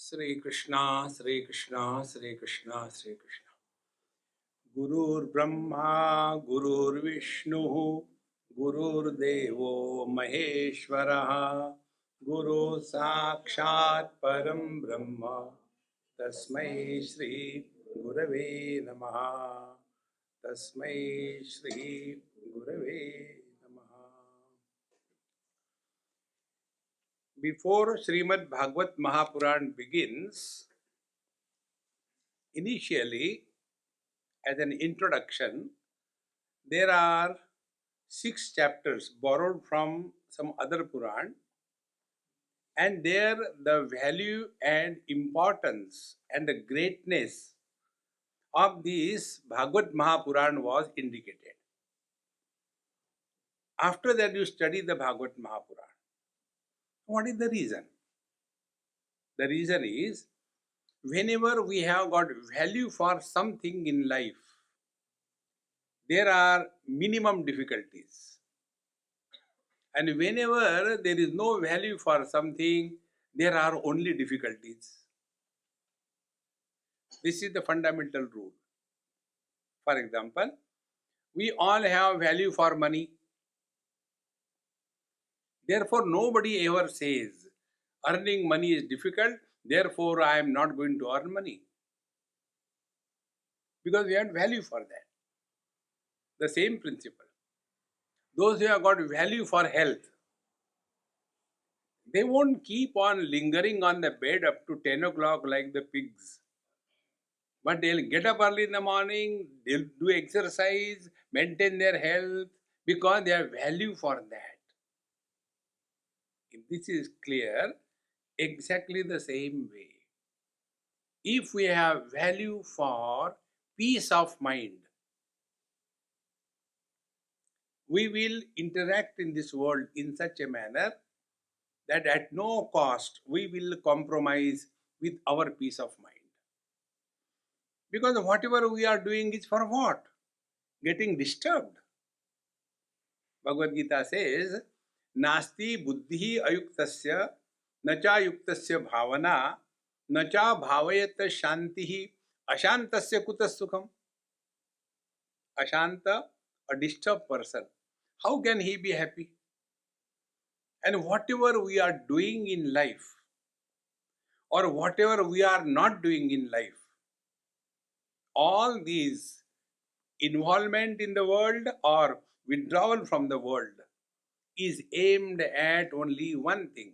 Sri Krishna, Sri Krishna, Sri Krishna, Sri Krishna. Gurur Brahma, Gurur Vishnu, Gurur Devo Maheshwara, Guru Sakshat Param Brahma, Tasmai Shri Gurave Namaha, Tasmai Shri Gurave Namaha. Before Srimad Bhagavad Mahapuran begins, initially, as an introduction, there are 6 chapters borrowed from some other Puran, and there the value and importance and the greatness of this Bhagavad Mahapuran was indicated. After that, you study the Bhagavad Mahapuran. What is the reason? The reason is whenever we have got value for something in life, there are minimum difficulties. And whenever there is no value for something, there are only difficulties. This is the fundamental rule. For example, we all have value for money. Therefore, nobody ever says, earning money is difficult, therefore I am not going to earn money. Because we have value for that. The same principle. Those who have got value for health, they won't keep on lingering on the bed up to 10 o'clock like the pigs. But they'll get up early in the morning, they'll do exercise, maintain their health, because they have value for that. If this is clear, exactly the same way. If we have value for peace of mind, we will interact in this world in such a manner that at no cost we will compromise with our peace of mind. Because whatever we are doing is for what? Getting disturbed. Bhagavad Gita says, Nasti buddhi ayuktasya, nacha yuktasya bhavana, nacha bhavayata shantihi, ashantasya kutas sukham. Ashanta, a disturbed person. How can he be happy? And whatever we are doing in life, or whatever we are not doing in life, all these involvement in the world or withdrawal from the world is aimed at only one thing,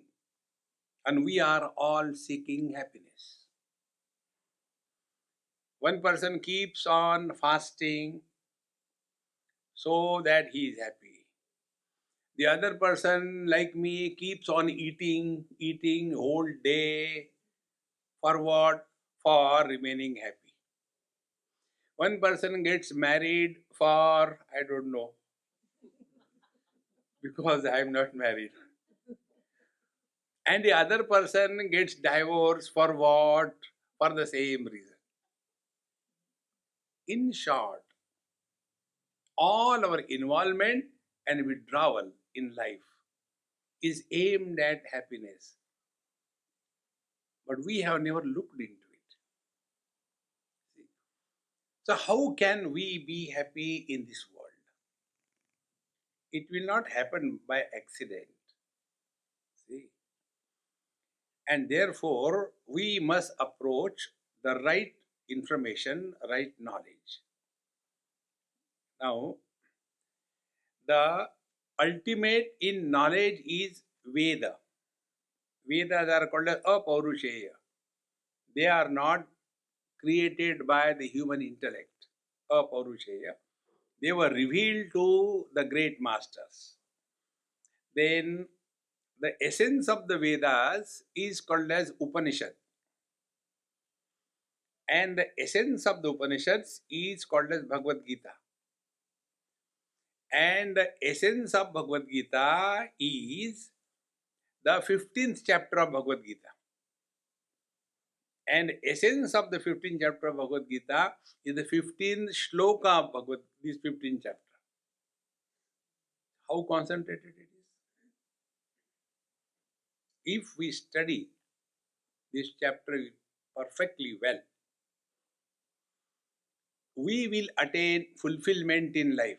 and we are all seeking happiness. One person keeps on fasting so that he is happy. The other person, like me, keeps on eating whole day. For what? For remaining happy. One person gets married for, I don't know, because I am not married. And the other person gets divorced for what? For the same reason. In short, all our involvement and withdrawal in life is aimed at happiness. But we have never looked into it. See? So how can we be happy in this world? It will not happen by accident. See? And therefore, we must approach the right information, right knowledge. Now, the ultimate in knowledge is Veda. Vedas are called as apaurushaya. They are not created by the human intellect. Apaurushaya. They were revealed to the great masters. Then the essence of the Vedas is called as Upanishad. And the essence of the Upanishads is called as Bhagavad Gita. And the essence of Bhagavad Gita is the 15th chapter of Bhagavad Gita. And essence of the 15th chapter of Bhagavad Gita is the 15th shloka of Bhagavad Gita, this 15th chapter. How concentrated it is. If we study this chapter perfectly well. We will attain fulfillment in life.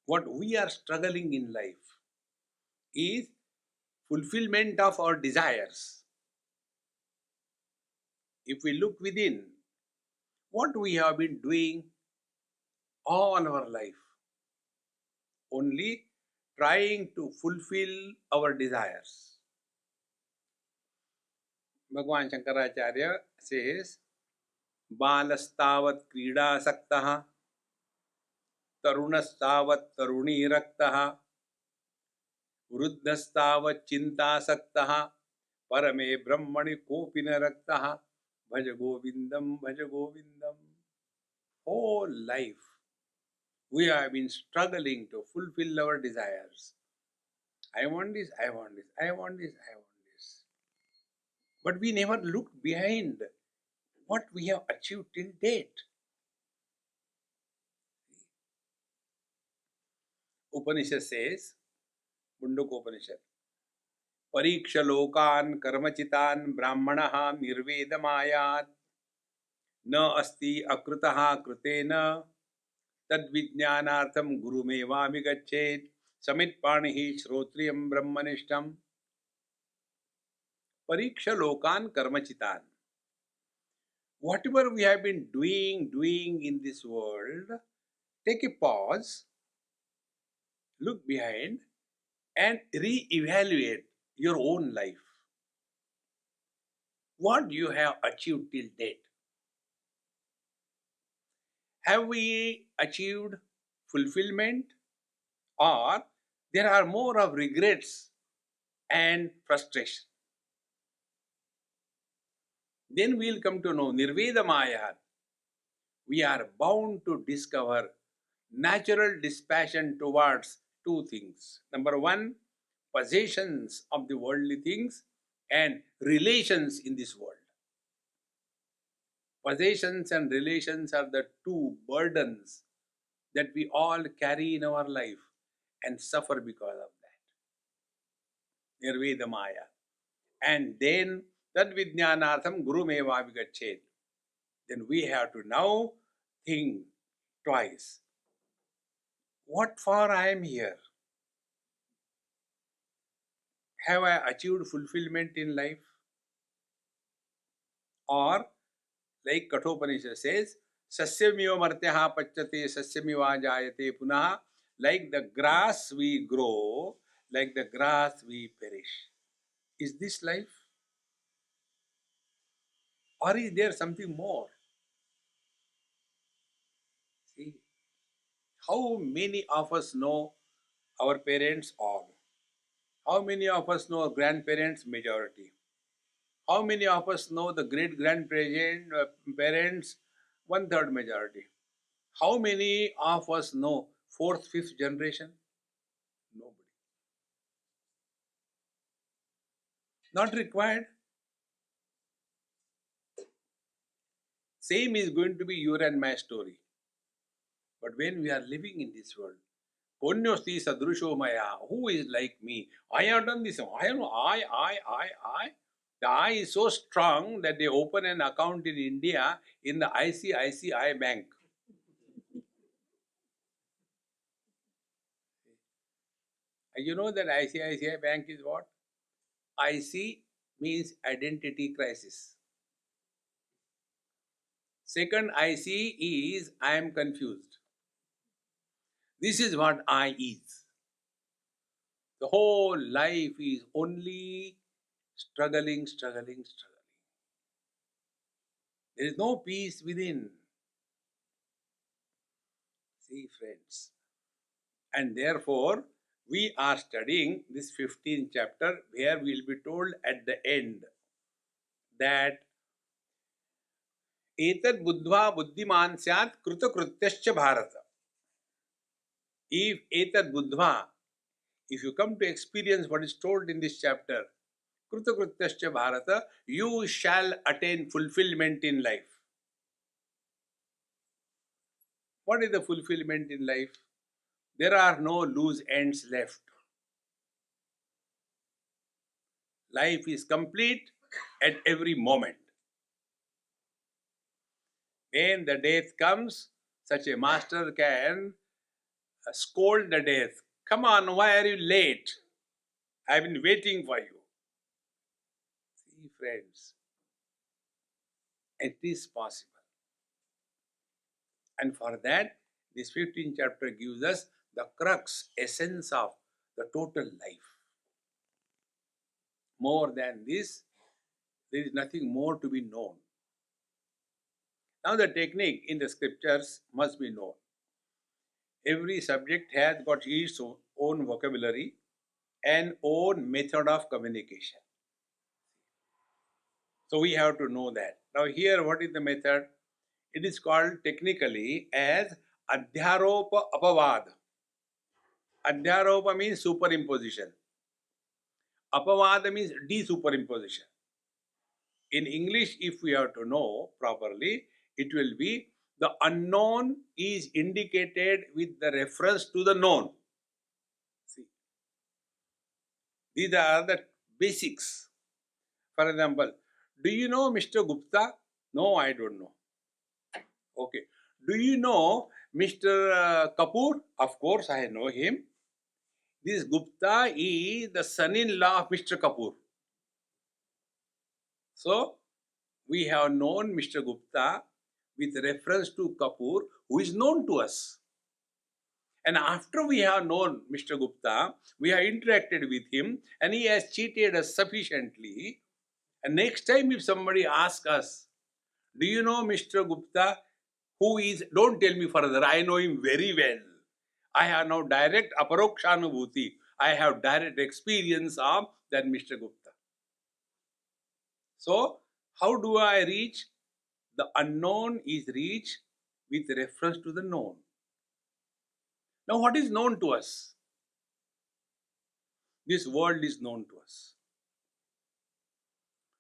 What we are struggling in life is fulfillment of our desires. If we look within, what we have been doing all our life, only trying to fulfill our desires. Bhagavan Shankaracharya says, Balastavat Kridasaktaha, Tarunastavat Taruniraktaha, Vruddhastavat Chintasaktaha, Parame Brahmani Kopina Raktaha, Bhaja Govindam, Bhaja Govindam. Whole life we have been struggling to fulfill our desires. I want this, I want this, I want this, I want this. But we never looked behind what we have achieved till date. Upanishad says, Mundaka Upanishad, Pariksha lokan karmachitan brahmanaha nirvedamayat na asti akrutaha krutena tad vijnanartham gurumevami gachet samit panihi shrotriyam brahmanishtam. Pariksha lokan karmachitan. Whatever we have been doing in this world, take a pause, look behind, and re-evaluate your own life. What you have achieved till date. Have we achieved fulfillment, or there are more of regrets and frustration? Then we'll come to know Nirveda Maya. We are bound to discover natural dispassion towards two things. Number one, possessions of the worldly things and relations in this world. Possessions and relations are the two burdens that we all carry in our life and suffer because of that. Nirveda Maya. And then Tad Vijnanartham Guru Meva Vigachet. Then we have to now think twice. What for I am here? Have I achieved fulfillment in life? Or, like Kathopanishad says, Sasyamiva martyaha pachyate sasyamiva jayate punaha. Like the grass we grow, like the grass we perish. Is this life? Or is there something more? See, how many of us know our parents all? How many of us know our grandparents? Majority. How many of us know the great grandparents? One third majority. How many of us know fourth, fifth generation? Nobody. Not required. Same is going to be your and my story. But when we are living in this world, Ponyosti Sadrusho Maya, who is like me? I have done this. I know, I. The I is so strong that they open an account in India in the ICICI Bank. You know that ICICI Bank is what? IC means identity crisis. Second IC is I am confused. This is what I is. The whole life is only struggling. There is no peace within. See, friends. And therefore, we are studying this 15th chapter where we will be told at the end that Etad buddhva buddhiman syat krutakrutyaschya bharata. If etad buddhva, if you come to experience what is told in this chapter, krutakrutyaschya bharata, you shall attain fulfillment in life. What is the fulfillment in life? There are no loose ends left. Life is complete at every moment. When the death comes, such a master can scold the death. Come on, why are you late? I've been waiting for you. See, friends, it is possible. And for that, this 15th chapter gives us the crux, essence of the total life. More than this, there is nothing more to be known. Now, the technique in the scriptures must be known. Every subject has got its own vocabulary and own method of communication. So, we have to know that. Now, here, what is the method? It is called technically as Adhyaropa Apavad. Adhyaropa means superimposition. Apavada means desuperimposition. In English, if we have to know properly, it will be the unknown is indicated with the reference to the known. See, these are the basics. For example, do you know Mr. Gupta? No, I don't know. Okay. Do you know Mr. Kapoor? Of course, I know him. This Gupta is the son-in-law of Mr. Kapoor. So, we have known Mr. Gupta with reference to Kapoor, who is known to us. And after we have known Mr. Gupta, we have interacted with him and he has cheated us sufficiently. And next time if somebody asks us, do you know Mr. Gupta? Who is, don't tell me further, I know him very well. I have now direct aparokshanubhuti. I have direct experience of that Mr. Gupta. So, how do I reach? The unknown is reached with reference to the known. Now, what is known to us? This world is known to us.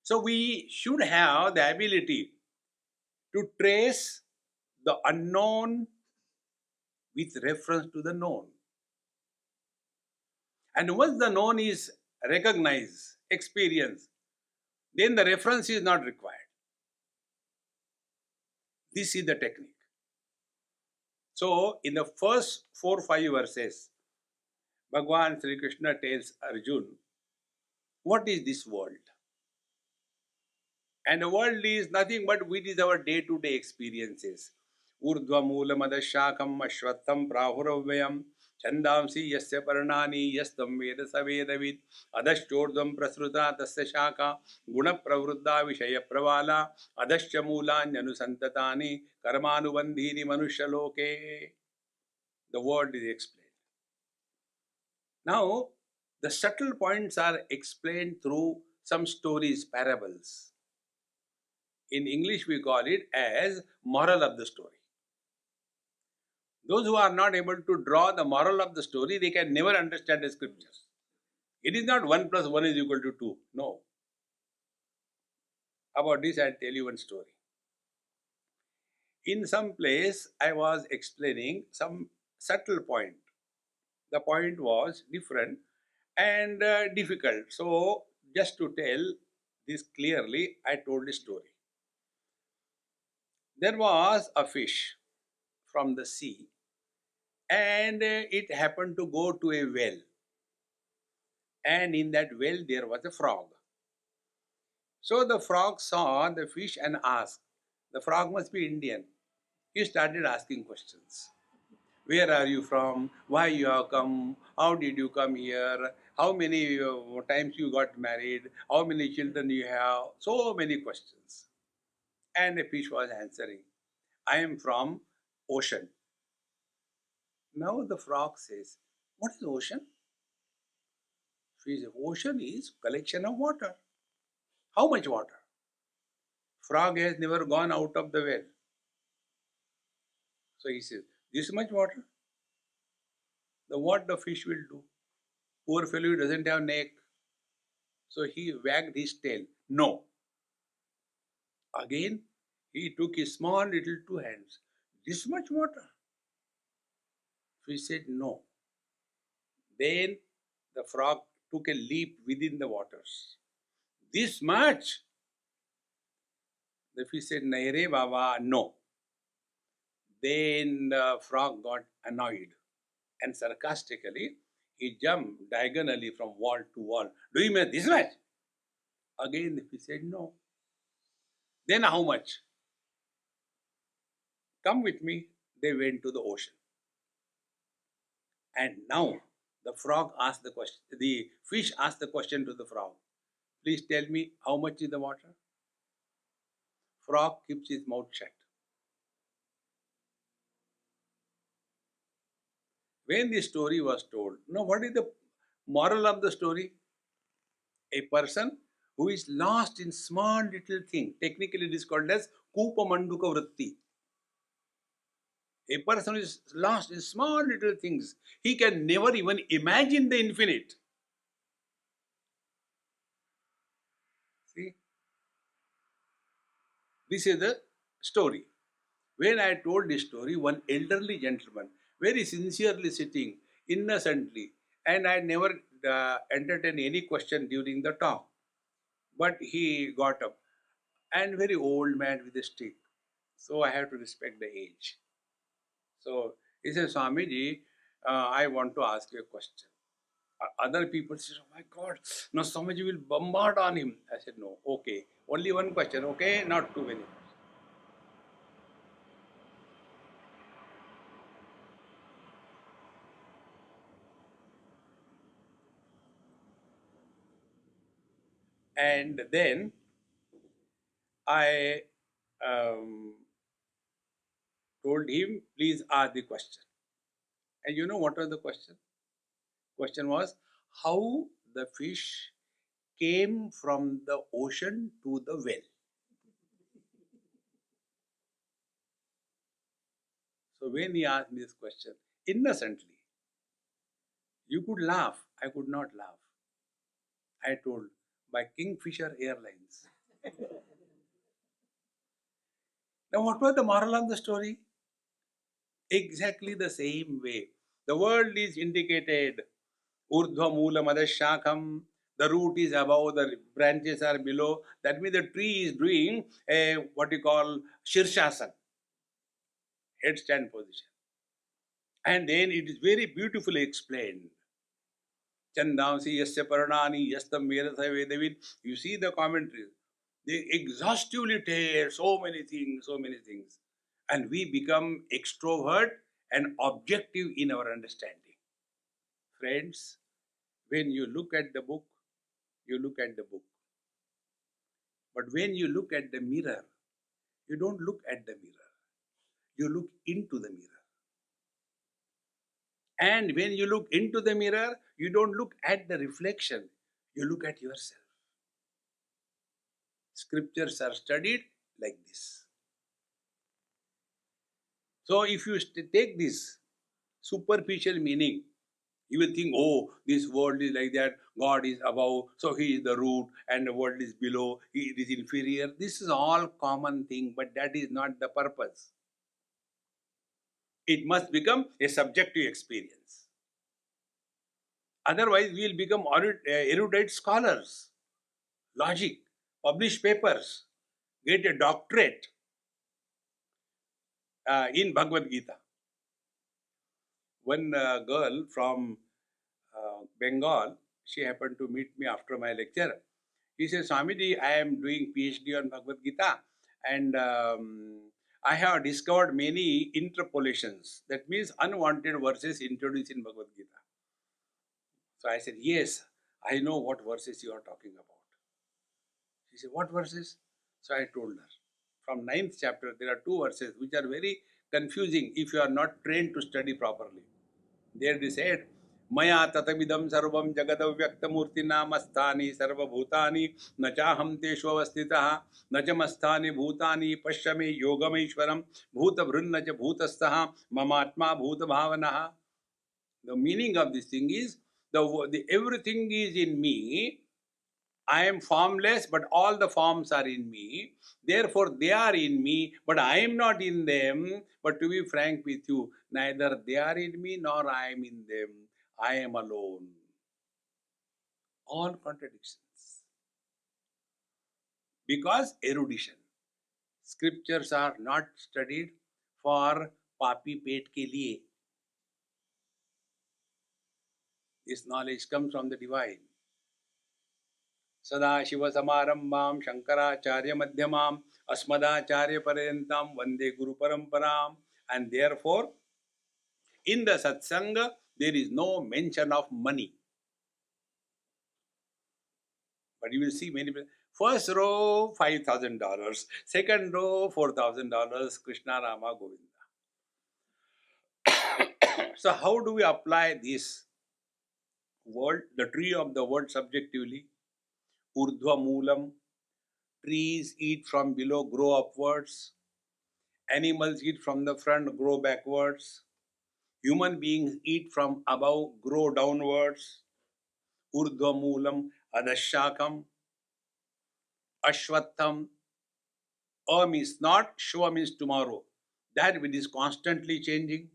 So, we should have the ability to trace the unknown with reference to the known. And once the known is recognized, experienced, then the reference is not required. This is the technique. So, in the first 4-5 verses, Bhagavan Sri Krishna tells Arjun, what is this world? And the world is nothing but which is our day-to-day experiences. Urdhva moola madashakam ashvattam prahuravayam chandamsi yasya parnani yastam veda savedavid adashchordvam prasruta tasya shaka guna pravruddha vishaya pravala adashcha moolanyanusantatani karmanubandhini manushaloke. The word is explained. Now, the subtle points are explained through some stories, parables. In English, we call it as moral of the story. Those who are not able to draw the moral of the story, they can never understand the scriptures. It is not 1 plus 1 is equal to 2. No. About this, I'll tell you one story. In some place, I was explaining some subtle point. The point was different and difficult. So, just to tell this clearly, I told a story. There was a fish from the sea and it happened to go to a well. And in that well there was a frog. So the frog saw the fish and asked, the frog must be Indian. He started asking questions. Where are you from? Why you have come? How did you come here? How many times you got married? How many children you have? So many questions. And the fish was answering, I am from ocean. Now the frog says, what is ocean? Fish says, ocean is collection of water. How much water? Frog has never gone out of the well. So he says, this much water? What the fish will do? Poor fellow doesn't have neck. So he wagged his tail. No. Again, he took his small little 2 hands. This much water? Fish said no. Then the frog took a leap within the waters. This much? The fish said, "Nahi re Baba, no." Then the frog got annoyed and sarcastically he jumped diagonally from wall to wall. "Do you mean this much?" Again the fish said, "No." "Then how much?" "Come with me." They went to the ocean. And now the frog asked the question, the fish asked the question to the frog. "Please tell me how much is the water?" Frog keeps his mouth shut. When the story was told, now what is the moral of the story? A person who is lost in small little thing, technically it is called as Kupa Manduka Vritti. A person who is lost in small little things, he can never even imagine the infinite. See, this is the story. When I told this story, one elderly gentleman, very sincerely sitting, innocently, and I never entertained any question during the talk, but he got up, and very old man with a stick. So I have to respect the age. So he said, "Swamiji, I want to ask you a question." Other people said, "Oh my God, no, Swamiji will bombard on him." I said, "No, okay, only one question, okay, not too many." And then I um, told him, "Please ask the question." And you know what was the question? Question was, how the fish came from the ocean to the well. So when he asked me this question, innocently, you could laugh, I could not laugh. I told, by Kingfisher Airlines. Now what was the moral of the story? Exactly the same way. The world is indicated. Urdhva Mula Madashakham. The root is above, the branches are below. That means the tree is doing a what you call Shirshasana, headstand position. And then it is very beautifully explained. Chandamsi Yasya Paranani Yastam Vedasa Vedavid. You see the commentaries. They exhaustively tell so many things, so many things. And we become extrovert and objective in our understanding. Friends, when you look at the book, you look at the book. But when you look at the mirror, you don't look at the mirror. You look into the mirror. And when you look into the mirror, you don't look at the reflection. You look at yourself. Scriptures are studied like this. So if you take this superficial meaning, you will think, oh, this world is like that, God is above, so He is the root, and the world is below, He is inferior. This is all common thing, but that is not the purpose. It must become a subjective experience. Otherwise, we will become erudite scholars, logic, publish papers, get a doctorate in Bhagavad Gita. One girl from Bengal, she happened to meet me after my lecture. He says, "Swamiji, I am doing PhD on Bhagavad Gita, and I have discovered many interpolations. That means unwanted verses introduced in Bhagavad Gita." So I said, "Yes, I know what verses you are talking about." She said, "What verses?" So I told her. From ninth chapter, there are two verses which are very confusing if you are not trained to study properly. There they said, Maya tatamidam sarvam jagadavyaktamurti namastani sarvabhutani nachaham teshu avastitaha nachamasthani bhutani pashyame yogameshwaram bhutabhrunnacha bhutastaha mamatma bhutabhavanaha. The meaning of this thing is, the everything is in me. I am formless, but all the forms are in me. Therefore, they are in me, but I am not in them. But to be frank with you, neither they are in me nor I am in them. I am alone. All contradictions. Because erudition. Scriptures are not studied for papi pet ke liye. This knowledge comes from the divine. Sadashiva Samarambam Shankaracharya Madhyamam Asmadacharya Paryantam Vande Guru Paramparam. And therefore, in the satsanga, there is no mention of money. But you will see many people. First row, $5,000. Second row, $4,000. Krishna Rama Govinda. So how do we apply this word, the tree of the word subjectively? Urdhva Moolam. Trees eat from below, grow upwards. Animals eat from the front, grow backwards. Human beings eat from above, grow downwards. Urdhva Moolam Adashakam. Ashwatham. Means not, Shva means tomorrow. That which is constantly changing.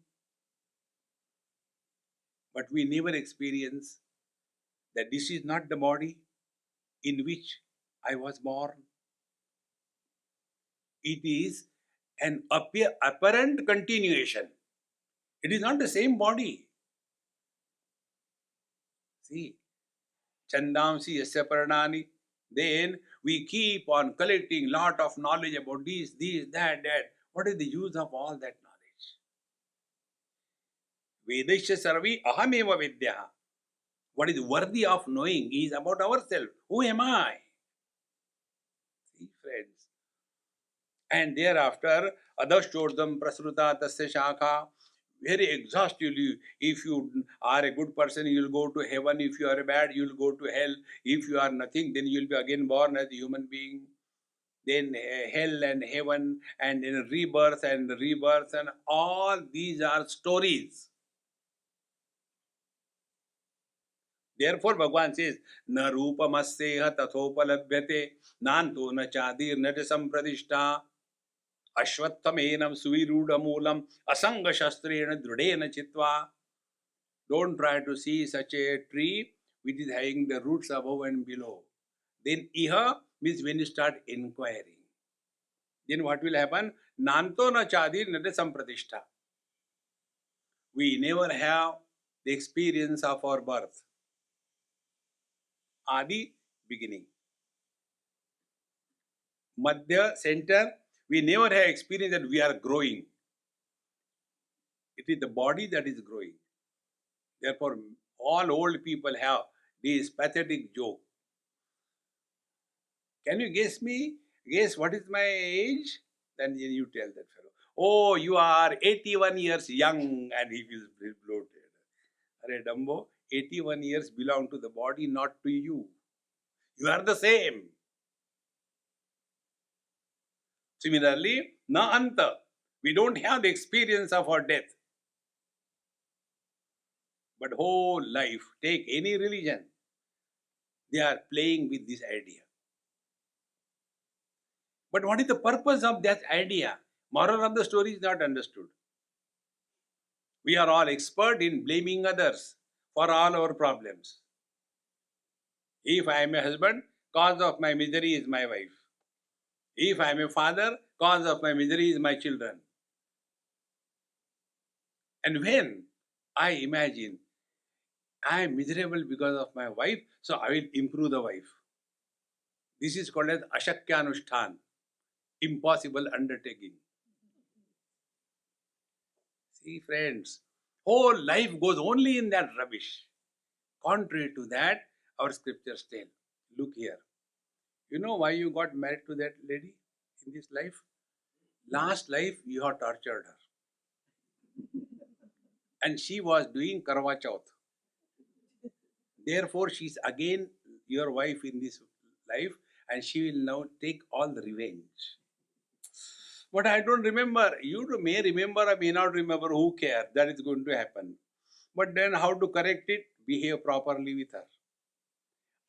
But we never experience that this is not the body in which I was born. It is an apparent continuation. It is not the same body. See, Chandamsi Yasya Paranani. Then we keep on collecting lot of knowledge about this, that. What is the use of all that knowledge? Vedasya Sarvi Ahameva Vidyaha. What is worthy of knowing is about ourselves. Who am I? See, friends. And thereafter, Adashtodam Prasruta Tasya Shakha. Very exhaustively, if you are a good person, you will go to heaven. If you are bad, you will go to hell. If you are nothing, then you will be again born as a human being. Then hell and heaven and then rebirth and all these are stories. Therefore, Bhagavan says, Na rupamasseha tathopalabhyate nanto na chadir nata sampradishta ashwattamenam suvirudamulam asanga shastrena drudena chitva. Don't try to see such a tree which is having the roots above and below. Then iha means when you start inquiring. Then what will happen? Nanto na chadir nata sampradishta. We never have the experience of our birth. Adi, beginning. Madhya, center, we never have experience that we are growing. It is the body that is growing. Therefore, all old people have this pathetic joke. Can you guess me? Guess what is my age? Then you tell that fellow. Oh, you are 81 years young, and he feels bloated. Arey Dumbo, 81 years belong to the body, not to you. You are the same. Similarly, na anta. We don't have the experience of our death. But whole life, take any religion, they are playing with this idea. But what is the purpose of that idea? Moral of the story is not understood. We are all expert in blaming others for all our problems. If I am a husband, cause of my misery is my wife. If I am a father, cause of my misery is my children. And when I imagine I am miserable because of my wife, so I will improve the wife. This is called as Ashakyanushthan, impossible undertaking. See, friends, whole life goes only in that rubbish. Contrary to that, our scriptures tell. Look here. You know why you got married to that lady in this life? Last life, you have tortured her. And she was doing Karwa Chauth. Therefore, she is again your wife in this life, and she will now take all the revenge. But I don't remember. You may remember or may not remember. Who cares? That is going to happen. But then how to correct it? Behave properly with her.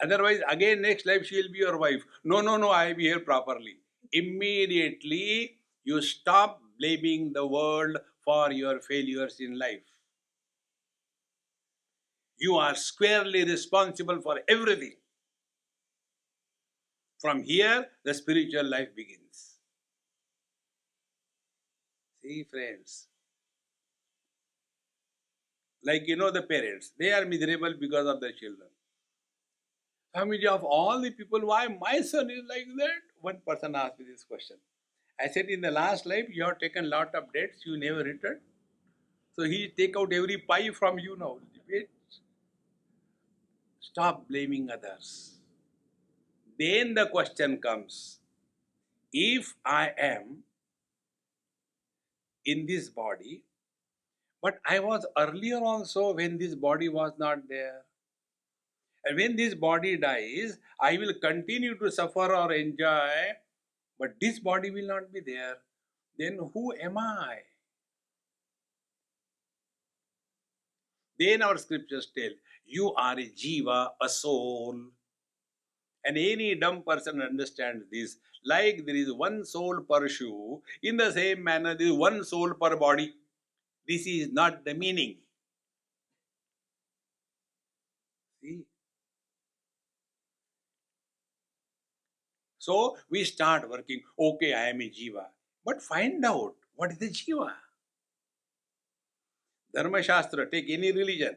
Otherwise, again next life she will be your wife. No, I behave properly. Immediately you stop blaming the world for your failures in life. You are squarely responsible for everything. From here, the spiritual life begins. See, friends, like the parents, they are miserable because of their children. Family of all the people, why my son is like that? One person asked me this question. I said, in the last life, you have taken lot of debts, you never returned. So he take out every pie from you now. Wait. Stop blaming others. Then the question comes, if I am in this body, but I was earlier also when this body was not there. And when this body dies, I will continue to suffer or enjoy, but this body will not be there. Then who am I? Then our scriptures tell, you are a jiva, a soul. And any dumb person understands this. Like there is one soul per shoe, in the same manner there is one soul per body. This is not the meaning. See? So we start working, okay, I am a jiva. But find out, what is the jiva? Dharma Shastra, take any religion.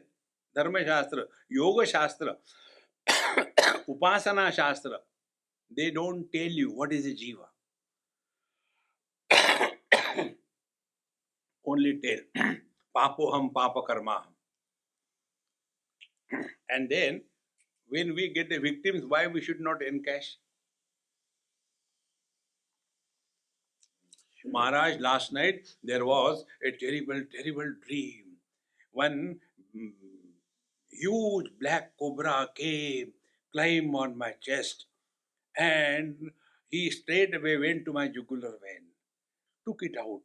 Dharma Shastra, Yoga Shastra, Upasana Shastra. They don't tell you what is a jiva. Only tell, papoham papa karmaham. And then, when we get the victims, why we should not encash? Maharaj, last night there was a terrible, terrible dream. One huge black cobra came, climbed on my chest, and he straight away went to my jugular vein, took it out,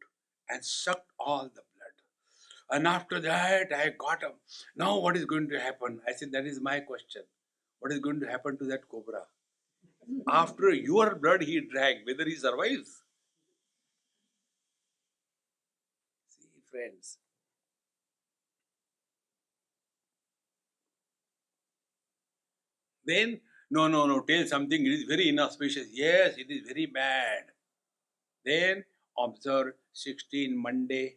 and sucked all the blood. And after that, I got up. Now, what is going to happen? I said, that is my question. What is going to happen to that cobra? After your blood he drank, whether he survives? See, friends. Then, no, tell something, it is very inauspicious. Yes, it is very bad. Then, observe 16 Monday,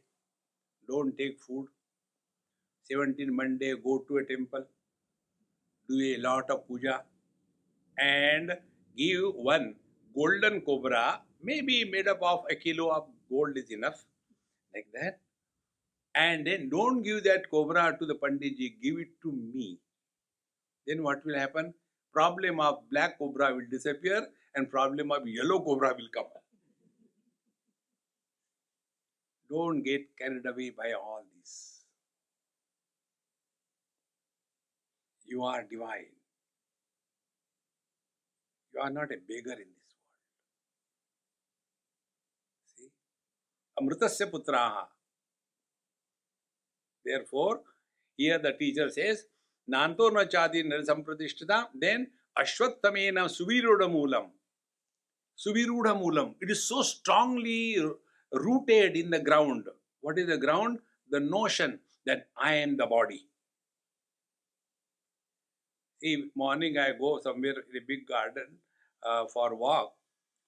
don't take food. 17 Monday, go to a temple, do a lot of puja, and give one golden cobra, maybe made up of a kilo of gold is enough, like that. And then don't give that cobra to the Panditji, give it to me. Then what will happen? Problem of black cobra will disappear and problem of yellow cobra will come. Don't get carried away by all this. You are divine. You are not a beggar in this world. See? Amritasya putraha. Therefore, here the teacher says, Nanto na chadi narasampradishtita, then Ashwattamena suviruda moolam. Suviruda moolam. It is so strongly rooted in the ground. What is the ground? The notion that I am the body. See, morning I go somewhere in a big garden for walk.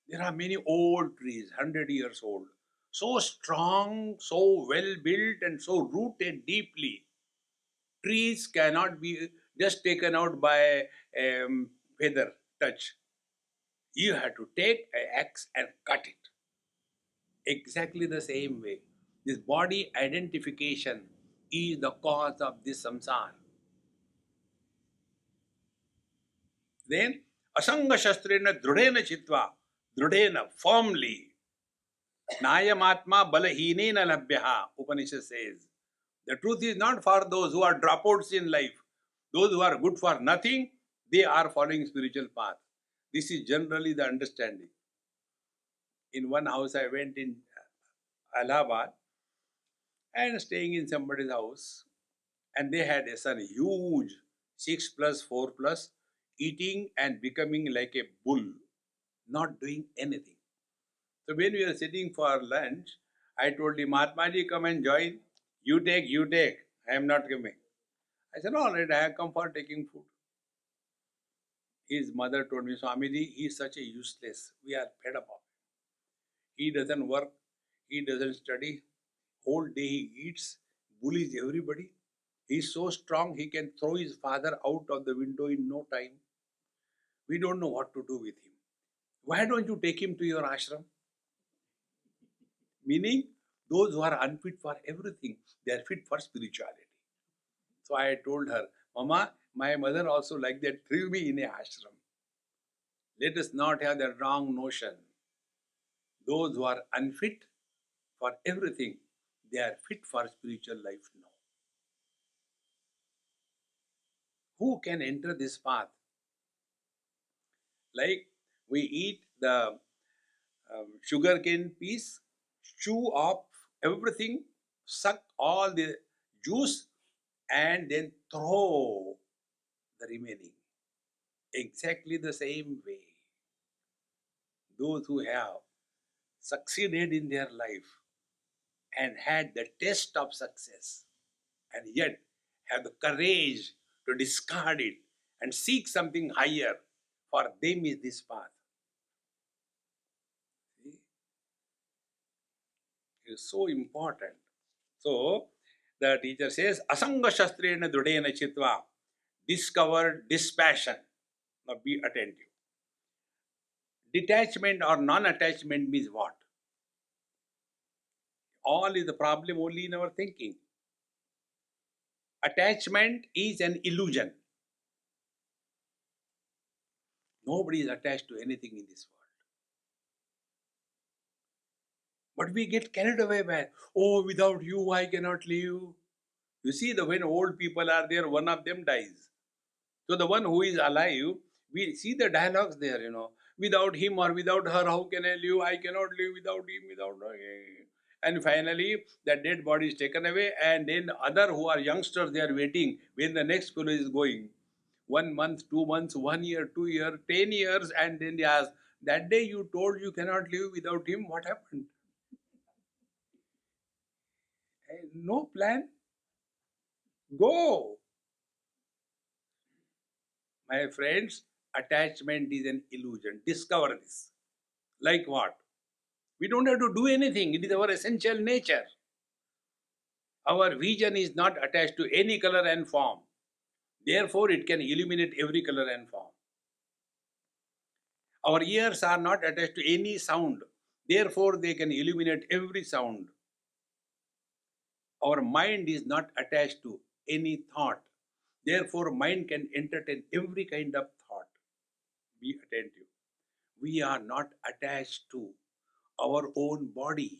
There are many old trees, 100 years old. So strong, so well built and so rooted deeply. Trees cannot be just taken out by feather touch. You have to take an axe and cut it. Exactly the same way. This body identification is the cause of this samsara. Then, asanga shastrena drudena chitva, drudena, firmly. Nayamatma balahinena labhyaha, Upanishad says. The truth is not for those who are dropouts in life. Those who are good for nothing, they are following spiritual path. This is generally the understanding. In one house I went in Allahabad and staying in somebody's house, and they had a son, huge, 6 plus, 4 plus, eating and becoming like a bull, not doing anything. So when we were sitting for lunch, I told him, Mahatmaji, come and join. You take. I am not coming. I said, all right, I have come for taking food. His mother told me, Swamiji, he is such a useless. We are fed up of him. He doesn't work, he doesn't study. Whole day he eats, bullies everybody. He is so strong he can throw his father out of the window in no time. We don't know what to do with him. Why don't you take him to your ashram? Meaning, those who are unfit for everything, they are fit for spirituality. So I told her, Mama, my mother also like that, threw me in a ashram. Let us not have the wrong notion. Those who are unfit for everything, they are fit for spiritual life now. Who can enter this path? Like we eat the sugarcane piece, chew up everything, suck all the juice, and then throw the remaining. Exactly the same way. Those who have succeeded in their life and had the taste of success and yet have the courage to discard it and seek something higher, for them is this path. See? It is so important. So, the teacher says, Asanga Shastrena Dudena Chitva, discover dispassion. Now be attentive. Detachment or non-attachment means what? All is the problem only in our thinking. Attachment is an illusion. Nobody is attached to anything in this world. But we get carried away by, oh, without you I cannot live. You see, when old people are there, one of them dies. So the one who is alive, we see the dialogues there, Without him or without her, how can I live? I cannot live without him, without her. And finally, the dead body is taken away, and then other who are youngsters, they are waiting when the next fellow is going. 1 month, 2 months, 1 year, 2 years, 10 years, and then they ask, that day you told you cannot live without him, what happened? No plan. Go. My friends, attachment is an illusion. Discover this. Like what? We don't have to do anything. It is our essential nature. Our vision is not attached to any color and form. Therefore, it can illuminate every color and form. Our ears are not attached to any sound. Therefore, they can illuminate every sound. Our mind is not attached to any thought. Therefore, mind can entertain every kind of thought. Be attentive. We are not attached to our own body.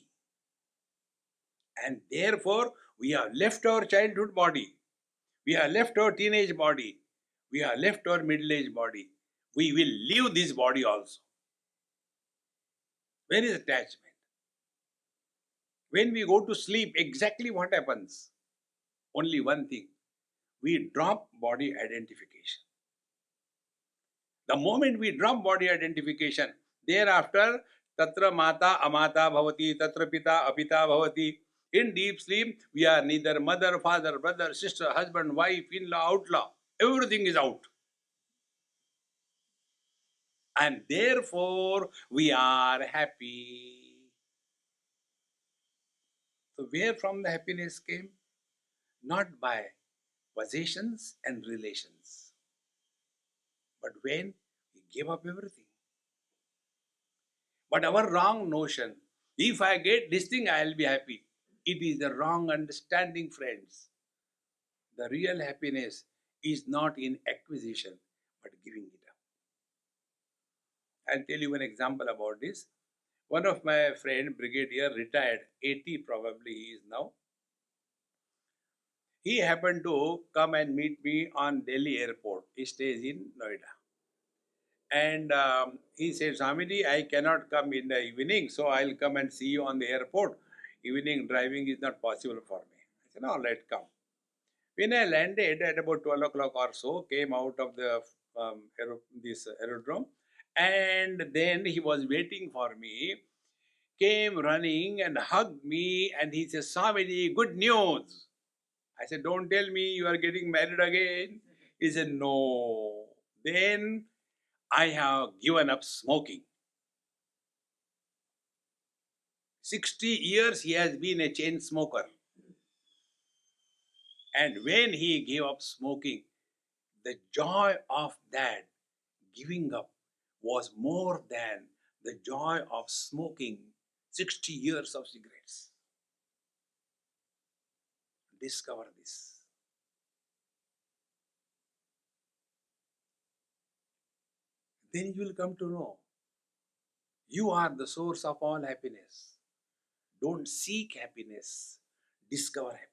And therefore, we have left our childhood body. We have left our teenage body. We have left our middle-aged body. We will leave this body also. Where is attachment? When we go to sleep, exactly what happens? Only one thing. We drop body identification. The moment we drop body identification, thereafter, tatra mata amata bhavati, tatra pita apita bhavati. In deep sleep, we are neither mother, father, brother, sister, husband, wife, in-law, outlaw. Everything is out. And therefore, we are happy. So where from the happiness came? Not by possessions and relations, but when we give up everything. But our wrong notion, if I get this thing, I will be happy. It is the wrong understanding, friends. The real happiness is not in acquisition, but giving it up. I'll tell you one example about this. One of my friend, brigadier, retired, 80 probably he is now. He happened to come and meet me on Delhi airport. He stays in Noida. And he said, Swamiji, I cannot come in the evening, so I'll come and see you on the airport. Evening driving is not possible for me. I said, no, let come. When I landed at about 12 o'clock or so, came out of the this aerodrome, and then he was waiting for me, came running and hugged me, and he said, Swamiji, good news. I said, don't tell me you are getting married again. He said, no. Then I have given up smoking. 60 years he has been a chain smoker. And when he gave up smoking, the joy of that giving up was more than the joy of smoking 60 years of cigarettes. Discover this. Then you will come to know you are the source of all happiness. Don't seek happiness, discover happiness.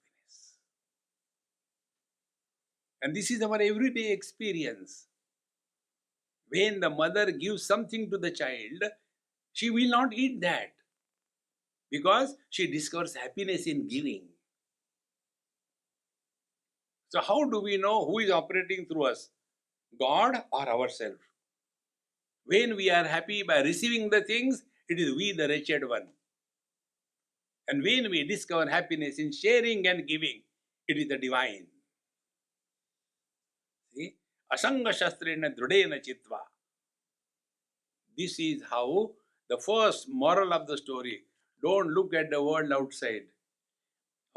And this is our everyday experience. When the mother gives something to the child, she will not eat that because she discovers happiness in giving. So, how do we know who is operating through us? God or ourselves? When we are happy by receiving the things, it is we the wretched one. And when we discover happiness in sharing and giving, it is the divine. See? Asanga shastrena drudena chitva. This is how the first moral of the story. Don't look at the world outside.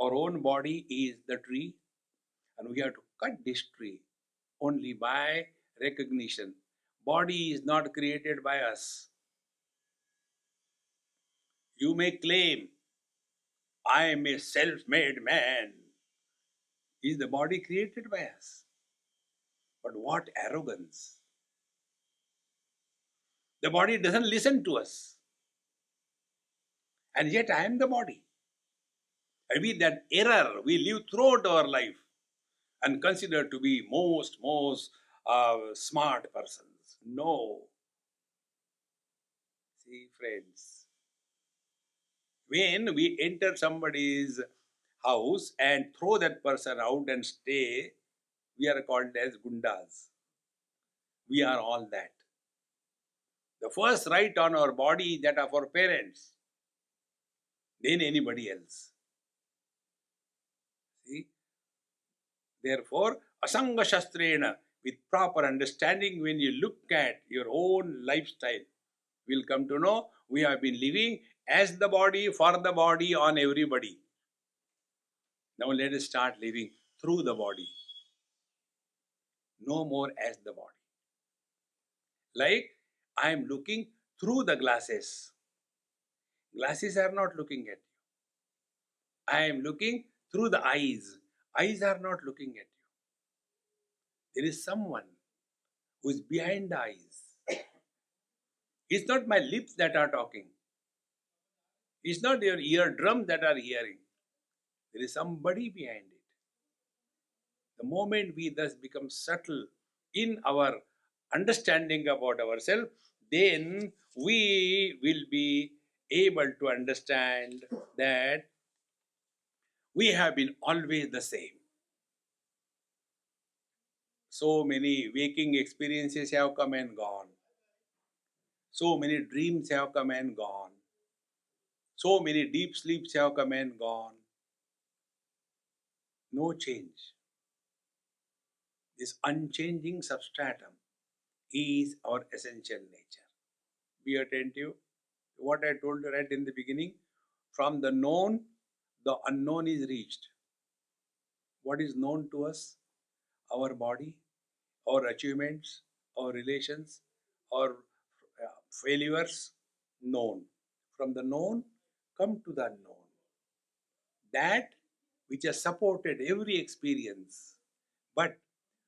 Our own body is the tree, and we have to cut this tree only by recognition. Body is not created by us. You may claim, I am a self-made man. Is the body created by us? But what arrogance! The body doesn't listen to us. And yet I am the body. And with that error, we live throughout our life and consider to be most smart persons. No. See, friends, when we enter somebody's house and throw that person out and stay, we are called as gundas. We are all that. The first right on our body is that of our parents, then anybody else. See? Therefore, asanga shastrena, with proper understanding, when you look at your own lifestyle, we'll come to know we have been living as the body, for the body, on everybody. Now let us start living through the body. No more as the body. Like I am looking through the glasses. Glasses are not looking at you. I am looking through the eyes. Eyes are not looking at you. There is someone who is behind the eyes. It's not my lips that are talking. It's not your eardrums that are hearing. There is somebody behind it. The moment we thus become subtle in our understanding about ourselves, then we will be able to understand that we have been always the same. So many waking experiences have come and gone. So many dreams have come and gone. So many deep sleeps have come and gone. No change. This unchanging substratum is our essential nature. Be attentive to what I told you right in the beginning. From the known, the unknown is reached. What is known to us? Our body, our achievements, our relations, our failures, known. From the known, come to the unknown. That which has supported every experience, but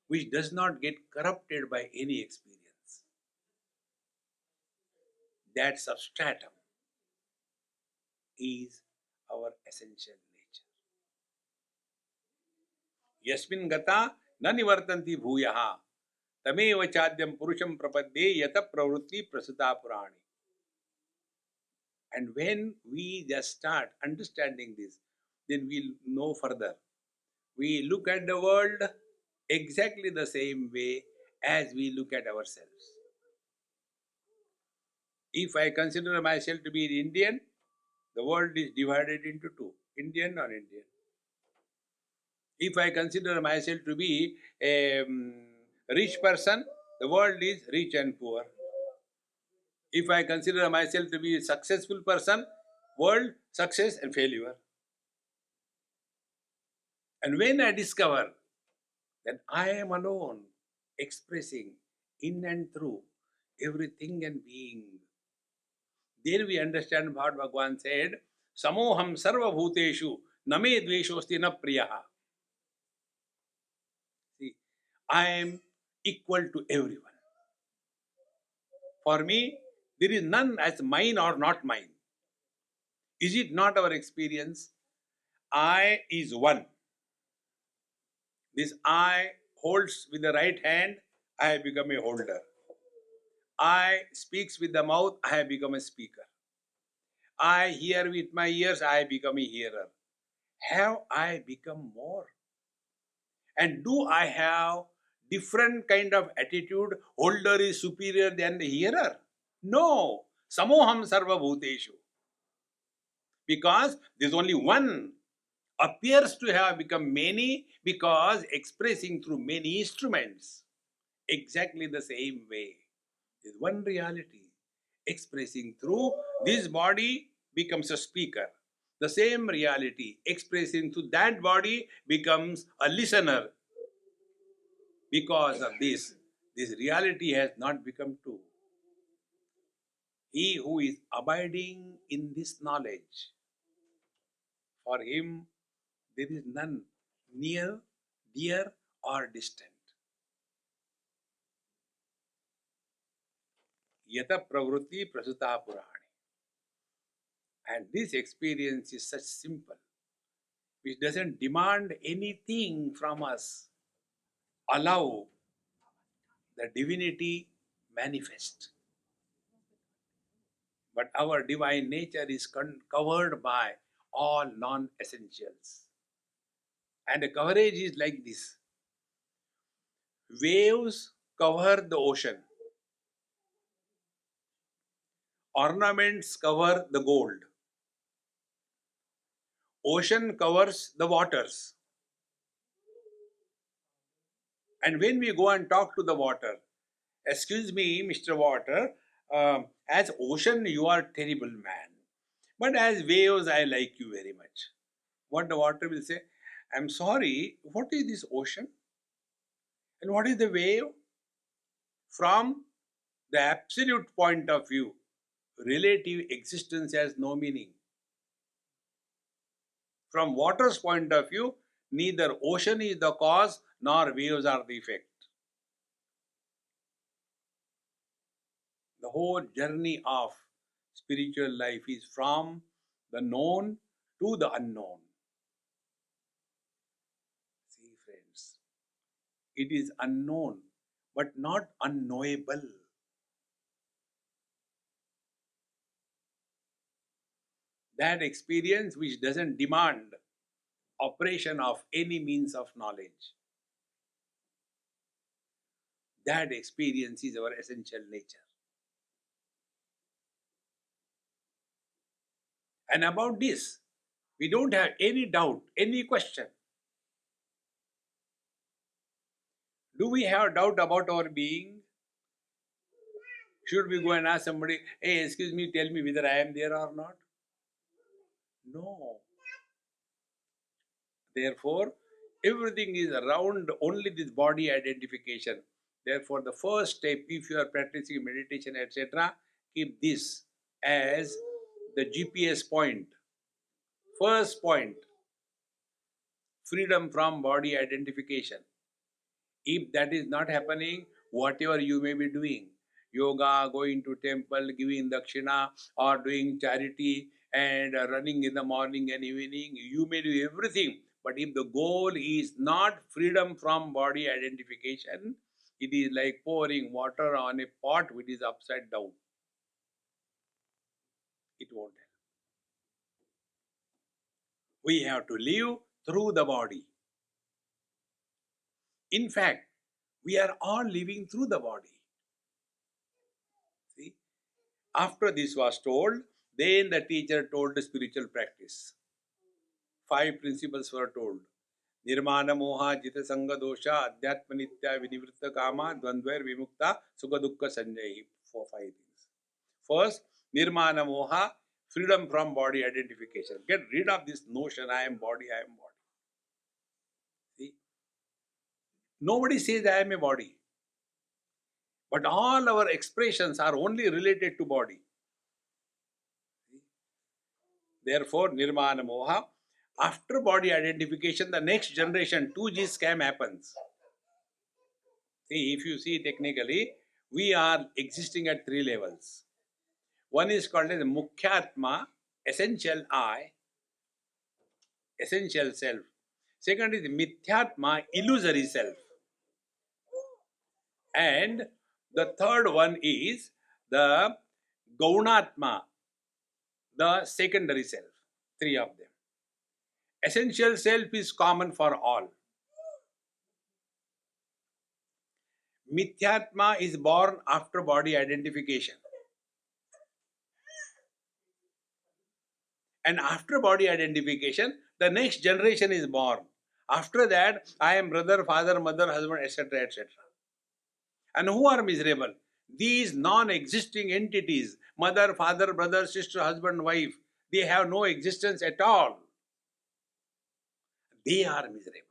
which does not get corrupted by any experience. That substratum is our essential nature. Yasmin gata na nivartanti bhuyaha tameva chadyam purusham prapadde yata pravrutti prasuta purani. And when we just start understanding this, then we'll know further. We look at the world exactly the same way as we look at ourselves. If I consider myself to be an Indian, the world is divided into two, Indian, non-Indian. If I consider myself to be a rich person, The world is rich and poor. If I consider myself to be a successful person, world, success and failure. And when I discover that I am alone, expressing in and through everything and being, then we understand what Bhagavan said, Samoham sarva bhuteshu name dveshosti na priyaha. See, I am equal to everyone. For me, there is none as mine or not mine. Is it not our experience? I is one. This I holds with the right hand, I have become a holder. I speaks with the mouth, I have become a speaker. I hear with my ears, I have become a hearer. Have I become more? And do I have different kind of attitude? Holder is superior than the hearer? No. Samoham sarva bhuteshu. Because there is only one appears to have become many because expressing through many instruments. Exactly the same way. There is one reality. Expressing through this body becomes a speaker. The same reality expressing through that body becomes a listener. Because of this reality has not become two. He who is abiding in this knowledge, for him there is none near, dear, or distant. Yata pravrutti prasuta purani. And this experience is such simple, which doesn't demand anything from us. Allow the divinity manifest. But our divine nature is covered by all non-essentials. And the coverage is like this. Waves cover the ocean. Ornaments cover the gold. Ocean covers the waters. And when we go and talk to the water, excuse me, Mr. Water, as ocean you are terrible man. But as waves I like you very much. What the water will say, I'm sorry, what is this ocean? And what is the wave? From the absolute point of view, relative existence has no meaning. From water's point of view, neither ocean is the cause nor waves are the effect. The whole journey of spiritual life is from the known to the unknown. See, friends, it is unknown but not unknowable. That experience which doesn't demand operation of any means of knowledge. That experience is our essential nature. And about this, we don't have any doubt, any question. Do we have doubt about our being? Should we go and ask somebody, hey, excuse me, tell me whether I am there or not? No. Therefore, everything is around only this body identification. Therefore, the first step, if you are practicing meditation, etc., keep this as the GPS point. First point, freedom from body identification. If that is not happening, whatever you may be doing, yoga, going to temple, giving dakshina, or doing charity and running in the morning and evening, you may do everything. But if the goal is not freedom from body identification, it is like pouring water on a pot which is upside down. It won't help. We have to live through the body. In fact, we are all living through the body. See? After this was told, then the teacher told the spiritual practice. 5 principles were told. Nirmana moha jita sanga dosha adhyatma nitya vinivritta kama dvandvair vimukta sukha dukkha sanjayi. 4-5 things. First, nirmana moha, freedom from body identification. Get rid of this notion, I am body, I am body. See? Nobody says I am a body. But all our expressions are only related to body. Therefore, nirmana moha. After body identification, the next generation 2G scam happens. See, if you see technically, we are existing at 3 levels. One is called as Mukhyatma, essential I, essential self. Second is Mithyatma, illusory self. And the third one is the Gaunatma, the secondary self. 3 of them. Essential self is common for all. Mithyatma is born after body identification. And after body identification, the next generation is born. After that, I am brother, father, mother, husband, etc., etc. And who are miserable? These non-existing entities, mother, father, brother, sister, husband, wife, they have no existence at all. They are miserable.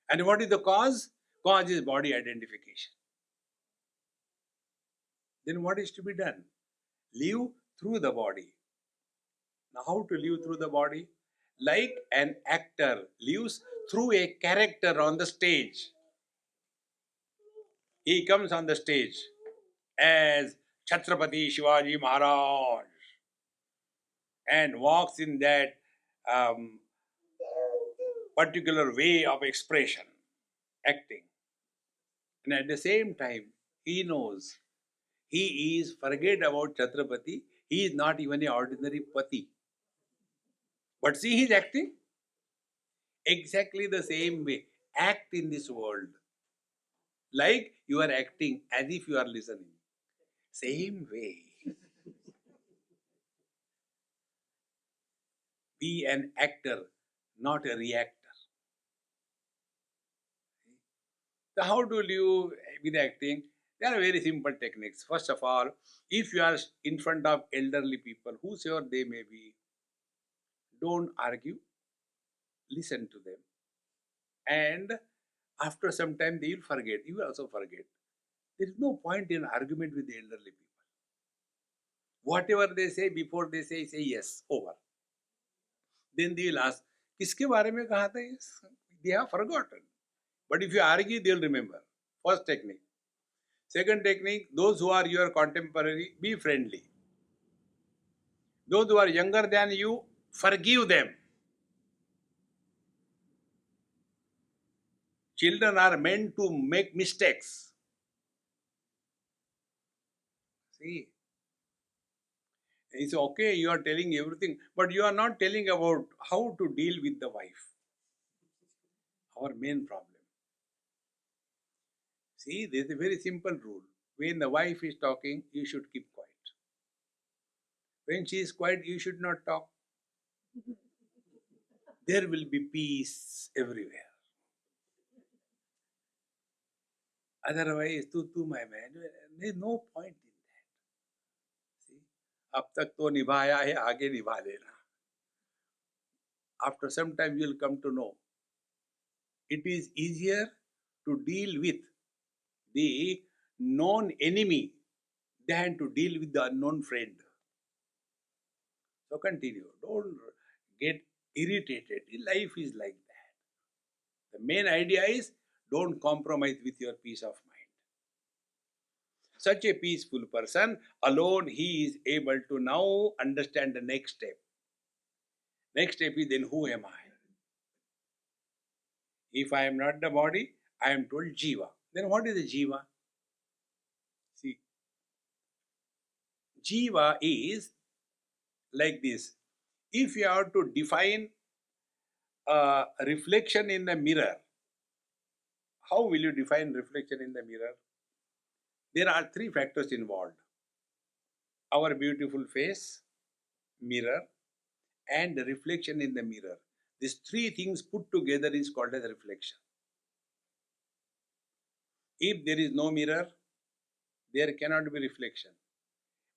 And what is the cause? Cause is body identification. Then what is to be done? Live through the body. Now, how to live through the body? Like an actor lives through a character on the stage. He comes on the stage as Chhatrapati Shivaji Maharaj and walks in that particular way of expression, acting. And at the same time, he knows he is, forget about Chhatrapati, he is not even an ordinary pati. But see his acting? Exactly the same way. Act in this world. Like you are acting as if you are listening. Same way. Be an actor, not a reactor. So how to live with acting? There are very simple techniques. First of all, if you are in front of elderly people, whosoever they may be, don't argue, listen to them. And after some time, they will forget. You will also forget. There is no point in argument with the elderly people. Whatever they say, before they say yes, over. Then they will ask, किसके बारे में कहा था ये? They have forgotten. But if you argue, they will remember. First technique. Second technique, those who are your contemporary, be friendly. Those who are younger than you, forgive them. Children are meant to make mistakes. See, it's okay, you are telling everything, but you are not telling about how to deal with the wife. Our main problem. See, there is a very simple rule. When the wife is talking, you should keep quiet. When she is quiet, you should not talk. There will be peace everywhere. Otherwise, tu my man, there is no point in that. See, अब तक तो निभाया है, आगे निभा लेना. After some time, you will come to know. It is easier to deal with the known enemy than to deal with the unknown friend. So continue. Don't get irritated. Life is like that. The main idea is don't compromise with your peace of mind. Such a peaceful person, alone he is able to now understand the next step. Next step is then who am I? If I am not the body, I am told Jiva. Then what is the Jiva? See, Jiva is like this. If you have to define a reflection in the mirror, how will you define reflection in the mirror? There are 3 factors involved. Our beautiful face, mirror, and the reflection in the mirror. These three things put together is called as reflection. If there is no mirror, there cannot be reflection.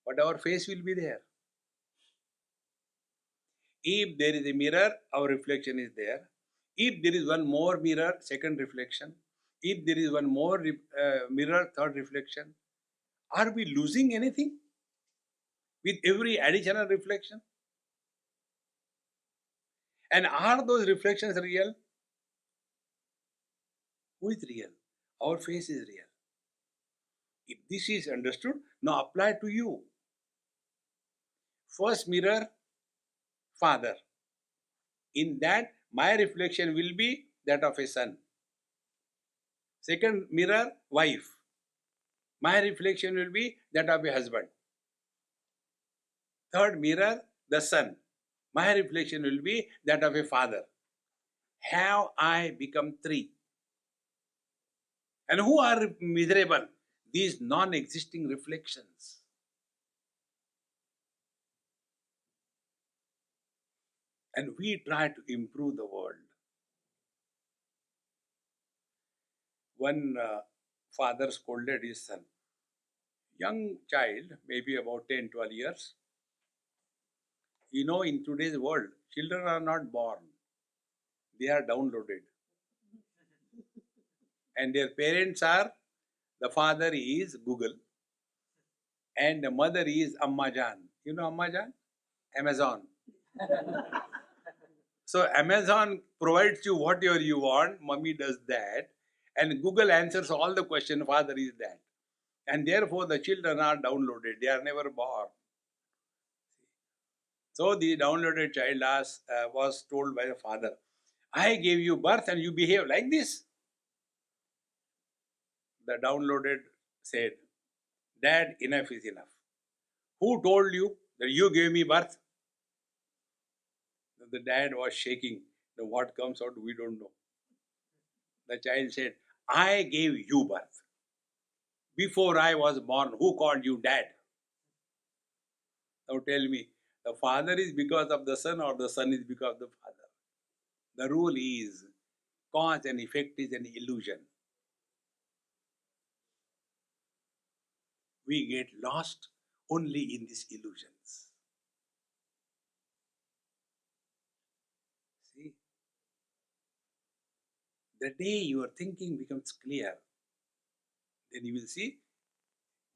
But our face will be there. If there is a mirror, our reflection is there. If there is one more mirror, second reflection. If there is one more mirror, third reflection. Are we losing anything with every additional reflection? And are those reflections real? Who is real? Our face is real. If this is understood, now apply to you. First mirror, father. In that, my reflection will be that of a son. Second mirror, wife. My reflection will be that of a husband. Third mirror, the son. My reflection will be that of a father. Have I become three? And who are miserable? These non-existing reflections. And we try to improve the world. One father scolded his son. Young child, maybe about 10, 12 years. You know, in today's world, children are not born. They are downloaded. And their parents are, the father is Google. And the mother is Amma Jan. You know Amma Jan? Amazon. So Amazon provides you whatever you want, mommy does that, and Google answers all the questions, father is that. And therefore the children are downloaded, they are never born. So the downloaded child was told by the father, I gave you birth and you behave like this. The downloaded said, Dad, enough is enough. Who told you that you gave me birth? The dad was shaking. Now what comes out, we don't know. The child said, I gave you birth. Before I was born, who called you dad? Now tell me, the father is because of the son or the son is because of the father? The rule is, cause and effect is an illusion. We get lost only in these illusions. See? The day your thinking becomes clear, then you will see,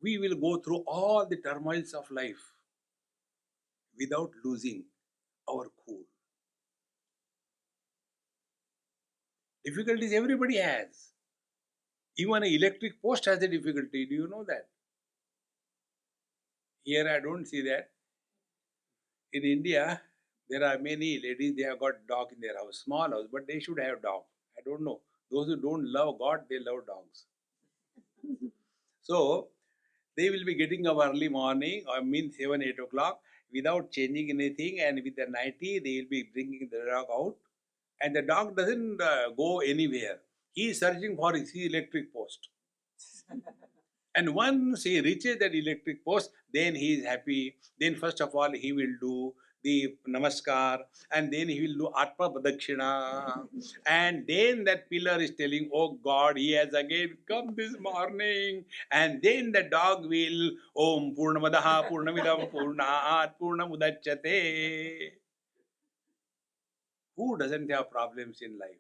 we will go through all the turmoils of life without losing our cool. Difficulties everybody has. Even an electric post has a difficulty. Do you know that? Here I don't see that. In India, there are many ladies, they have got dog in their house, small house, but they should have dog. I don't know. Those who don't love God, they love dogs. So, they will be getting up early morning, or 7, 8 o'clock, without changing anything, and with the nightie, they will be bringing the dog out. And the dog doesn't go anywhere. He is searching for his electric post. And once he reaches that electric post, then he is happy. Then first of all, he will do the namaskar, and then he will do atma pradakshina. And then that pillar is telling, oh God, he has again come this morning. And then the dog will, Om Purnamadaha Purnamidam Purnat Purnamudachyate. Who doesn't have problems in life?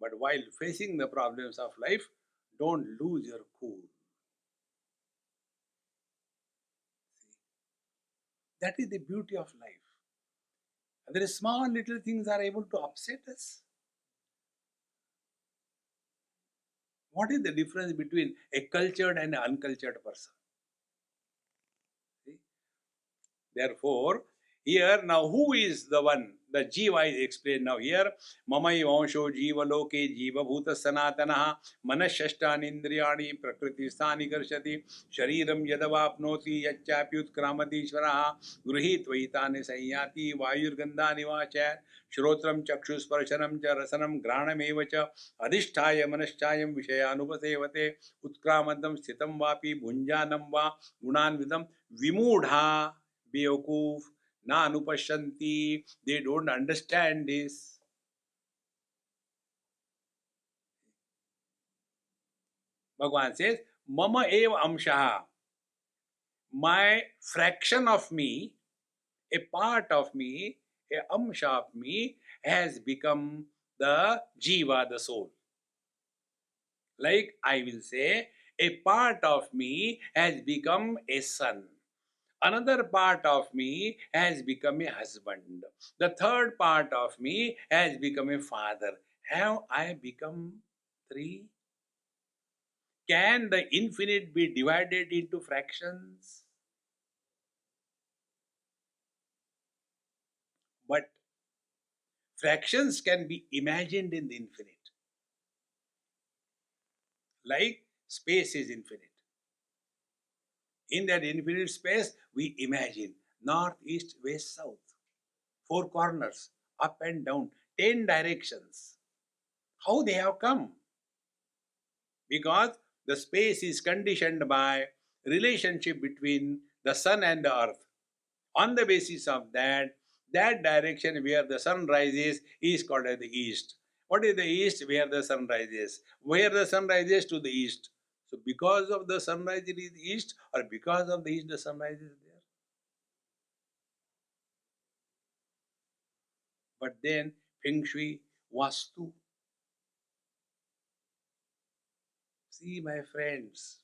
But while facing the problems of life, don't lose your cool. See? That is the beauty of life. And there are small little things are able to upset us. What is the difference between a cultured and an uncultured person? See? Therefore, here now who is the one? The Jiva is explained now here. Mamai vansho jiva loke jiva bhuta sanatanaha manashashtani indriyani prakriti sthani karshati shariram yadavapnoti yachapyut kramati ishvaraha gruhit vaitane sayyati vayurgandhani vachayat Shrotram chakshus sparshanam cha rasanam granam evacha adhisthaya manaschayam vishayanupasevate utkramadam sthitam vapi bhunjanam va gunan vidam vimudha Beokoof, na anupashyanti. They don't understand this. Bhagavan says, Mama eva amshaha. My fraction of me, a part of me, a amsha of me, has become the jiva, the soul. Like I will say, a part of me has become a son. Another part of me has become a husband. The third part of me has become a father. Have I become three? Can the infinite be divided into fractions? But fractions can be imagined in the infinite. Like space is infinite. In that infinite space, we imagine north, east, west, south, four corners, up and down, 10 directions. How they have come? Because the space is conditioned by relationship between the sun and the earth. On the basis of that, that direction where the sun rises is called as the east. What is the east? Where the sun rises. Where the sun rises to the east. So because of the sunrise it is east, or because of the east the sunrise is there. But then Feng Shui, Vastu. See my friends,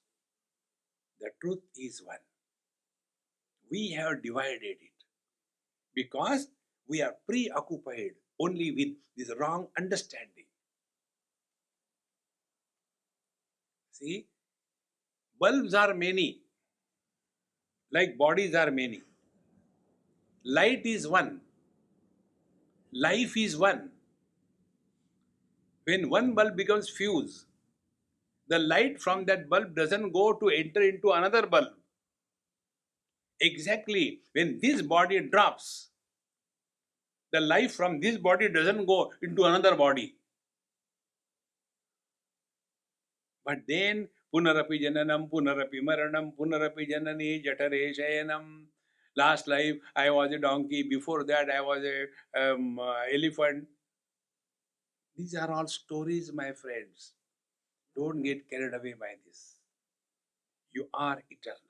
the truth is one. We have divided it because we are preoccupied only with this wrong understanding. See, bulbs are many, like bodies are many. Light is one. Life is one. When one bulb becomes fused, the light from that bulb doesn't go to enter into another bulb. Exactly, when this body drops, the life from this body doesn't go into another body. But then, punarapi jananam, punarapi maranam, punarapi janani jatare shayanam. Last life, I was a donkey. Before that, I was a elephant. These are all stories, my friends. Don't get carried away by this. You are eternal.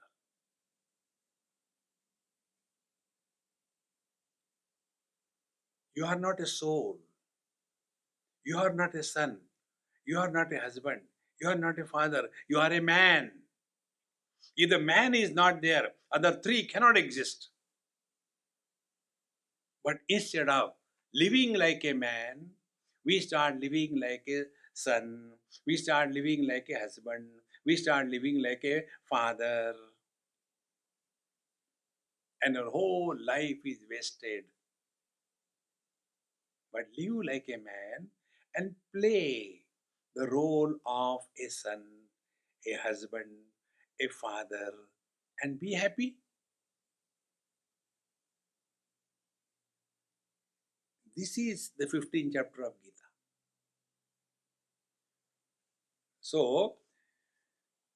You are not a soul. You are not a son. You are not a husband. You are not a father. You are a man. If the man is not there, other three cannot exist. But instead of living like a man, we start living like a son. We start living like a husband. We start living like a father. And our whole life is wasted. But live like a man and play the role of a son, a husband, a father, and be happy. This is the 15th chapter of Gita. So,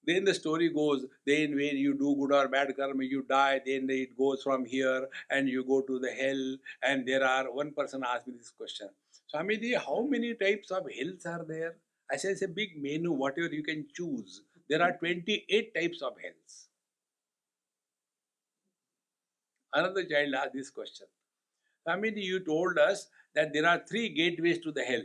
then the story goes, then when you do good or bad karma, you die, then it goes from here and you go to the hell. And there are, one person asked me this question, Swamiji, how many types of hells are there? I said, it's a big menu, whatever you can choose. There are 28 types of hells. Another child asked this question, Swamiji, you told us that there are three gateways to the hell.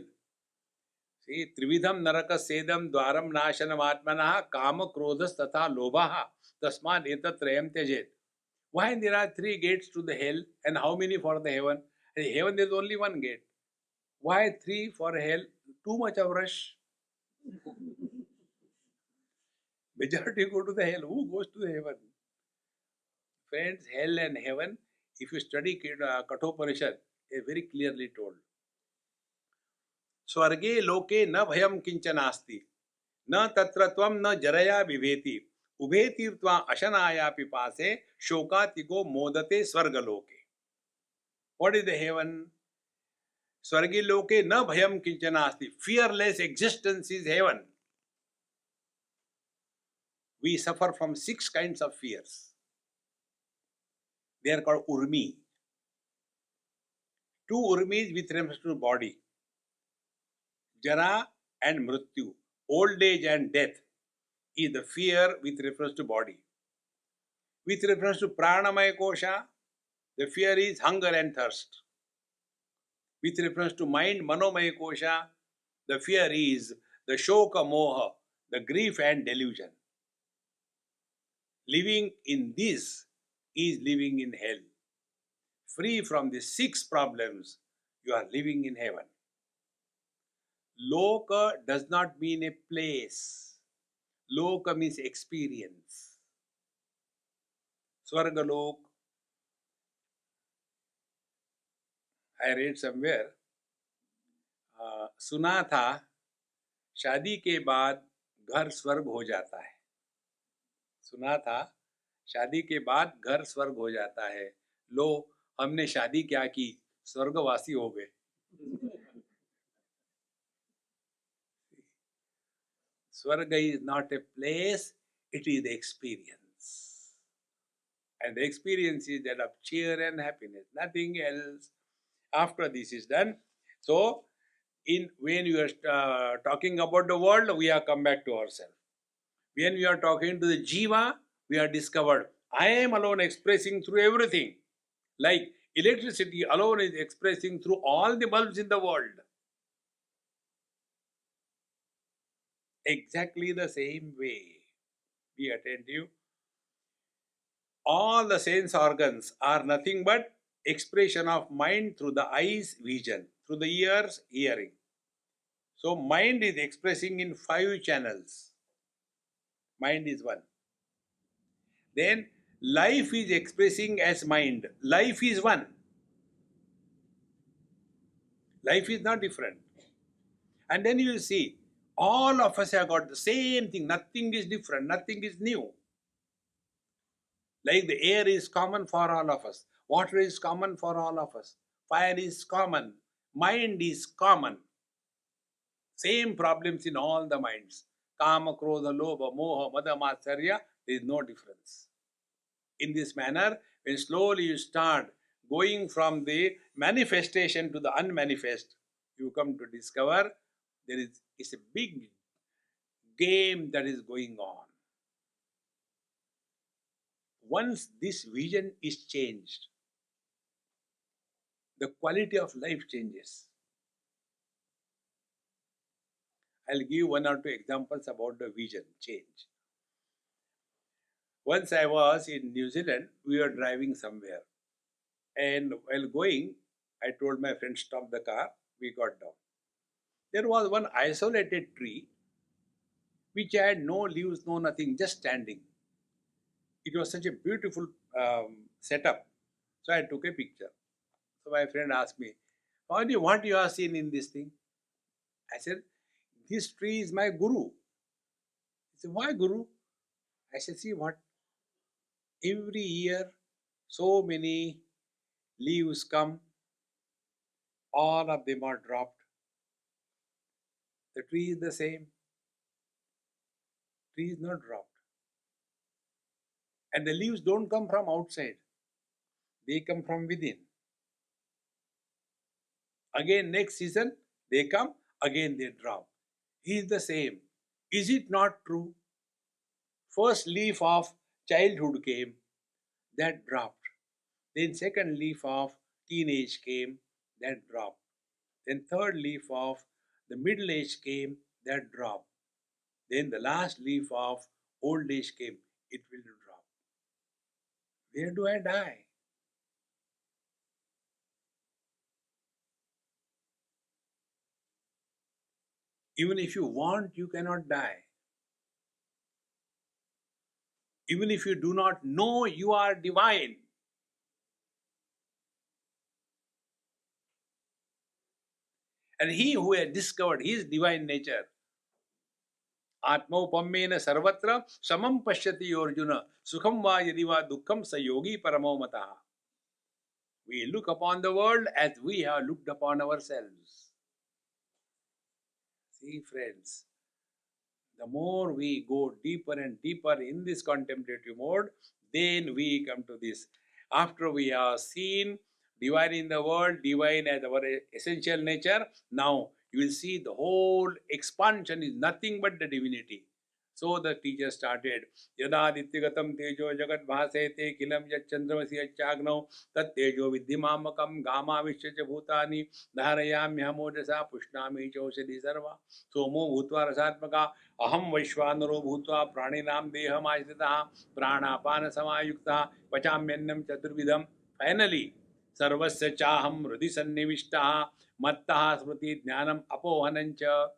See, Trividham Naraka Sedam Dwaram Nashanam Atmanaha Kama Krodhas Tatha Lobaha Tasman Etatrayam Tyajet. Why there are three gates to the hell and how many for the heaven? In heaven there is only one gate. Why three for hell? Too much of rush. Majority go to the hell. Who goes to the heaven? Friends, hell and heaven, if you study Kathopanishad, is very clearly told. Swarge loke na bhayam kinchanasti. न तत्र त्वं न जरया विभेति उभेति त्वा अशनाया पिपासे शोकातिको मोदते स्वर्गलोके. What is the heaven? Swargiloke na bhayam kinchanasti. Fearless existence is heaven. We suffer from 6 kinds of fears. They are called urmi. Two urmis with reference to body. Jara and mrityu. Old age and death is the fear with reference to body. With reference to pranamaya kosha, the fear is hunger and thirst. With reference to mind, manomaya kosha, the fear is the shoka moha, the grief and delusion. Living in this is living in hell. Free from the 6 problems, you are living in heaven. Loka does not mean a place. Loka means experience. Swargalok, I read somewhere, सुना था शादी के बाद घर स्वर्ग हो जाता है. सुना था शादी के बाद घर स्वर्ग हो जाता है. लो, हमने शादी क्या की, स्वर्गवासी हो गए. Swarga is not a place, it is the experience. And the experience is that of cheer and happiness, nothing else. After this is done, so when you are talking about the world, we have come back to ourselves. When we are talking to the Jiva, we are discovered, I am alone expressing through everything. Like electricity alone is expressing through all the bulbs in the world. Exactly the same way. Be attentive. All the sense organs are nothing but expression of mind through the eyes, vision, through the ears, hearing. So mind is expressing in 5 channels. Mind is one. Then life is expressing as mind. Life is one. Life is not different. And then you will see, all of us have got the same thing. Nothing is different. Nothing is new. Like the air is common for all of us. Water is common for all of us. Fire is common. Mind is common. Same problems in all the minds. Kama, Krodha, Lobha, Moha, Mada, Matsarya, there is no difference. In this manner, when slowly you start going from the manifestation to the unmanifest, you come to discover it's a big game that is going on. Once this vision is changed, the quality of life changes. I'll give 1 or 2 examples about the vision change. Once I was in New Zealand, we were driving somewhere. And while going, I told my friend, stop the car. We got down. There was one isolated tree which had no leaves, no nothing, just standing. It was such a beautiful setup. So I took a picture. So my friend asked me, what you have seen in this thing? I said, this tree is my guru. He said, why guru? I said, see what? Every year, so many leaves come, all of them are dropped. The tree is the same. Tree is not dropped. And the leaves don't come from outside. They come from within. Again, next season, they come, again they drop. He is the same. Is it not true? First leaf of childhood came, that dropped. Then second leaf of teenage came, that dropped. Then third leaf of the middle age came, that dropped. Then the last leaf of old age came, it will drop. Where do I die? Even if you want, you cannot die. Even if you do not know you are divine. And he who has discovered his divine nature, Atmaupamena sarvatra samam pashyati Arjuna sukham va yadi va dukkham sayogi paramo mataha. We look upon the world as we have looked upon ourselves. See, friends, the more we go deeper and deeper in this contemplative mode, then we come to this. After we have seen divine in the world, divine as our essential nature, now you will see the whole expansion is nothing but the divinity. So the teacher started, Yada Dityagatam Tejo Jagat Bhasete Kilam Yat Chandramasi Yachagno Tat Tejo Vidhimamakam Gama Vishyacha Bhutani Dharayam Yamodasa Pushnami Choshadi Sarva Somo Bhutva Rasatmaka Aham Vaishwanaro Bhutva Praninam Deham Ashrita Pranapana Samayukta Pachamyannam Chaturvidam. Finally, Sarvasya Chaham Hridhi Sannivishtaha Mattaha Smriti Jnanam Apohanancha.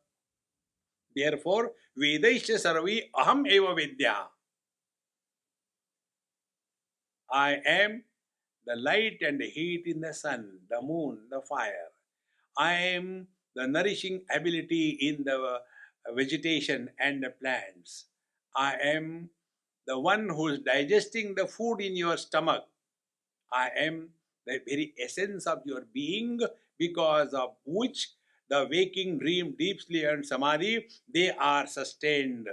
Therefore, Vedaisya Sarvi Aham Eva Vidya. I am the light and the heat in the sun, the moon, the fire. I am the nourishing ability in the vegetation and the plants. I am the one who is digesting the food in your stomach. I am the very essence of your being, because of which the waking, dream, deep sleep and samadhi, they are sustained.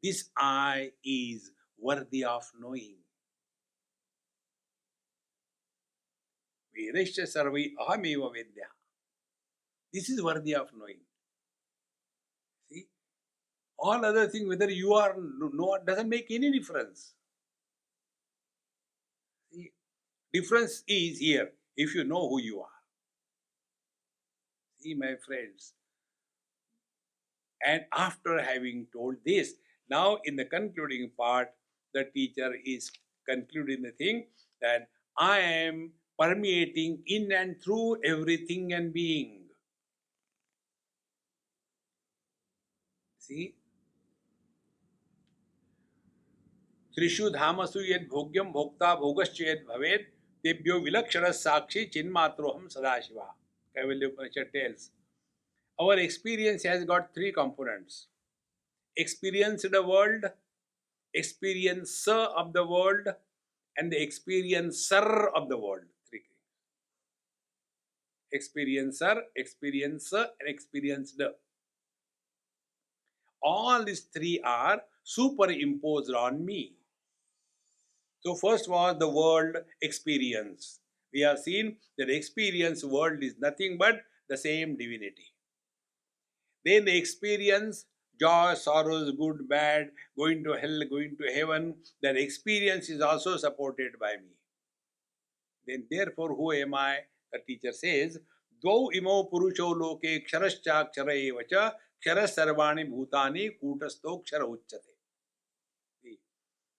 This I is worthy of knowing. Vedasya sarvi ahameva vedya. This is worthy of knowing. See, all other things, whether you are no, doesn't make any difference. See, difference is here if you know who you are. See, my friends. And after having told this, now in the concluding part, the teacher is concluding the thing that I am permeating in and through everything and being. See? Trishu dhamasu yed bhogyam bhokta bhogascha yed bhaved tebhyo vilakshana sakshi chinmatroham sadashiva. Kaivalya Upanishad tells. Our experience has got three components. Experienced world, experiencer of the world, and the experiencer of the world. Three things. Experiencer, experiencer, and experienced. All these three are superimposed on me. So first was the world experience. We have seen that experience world is nothing but the same divinity. Then the experience, joy, sorrows, good, bad, going to hell, going to heaven, that experience is also supported by me. Then therefore, who am I? The teacher says, Dvau imo purusho loke ksharascha kshara evacha kshara sarvani bhutani kutasto kshara uchyate.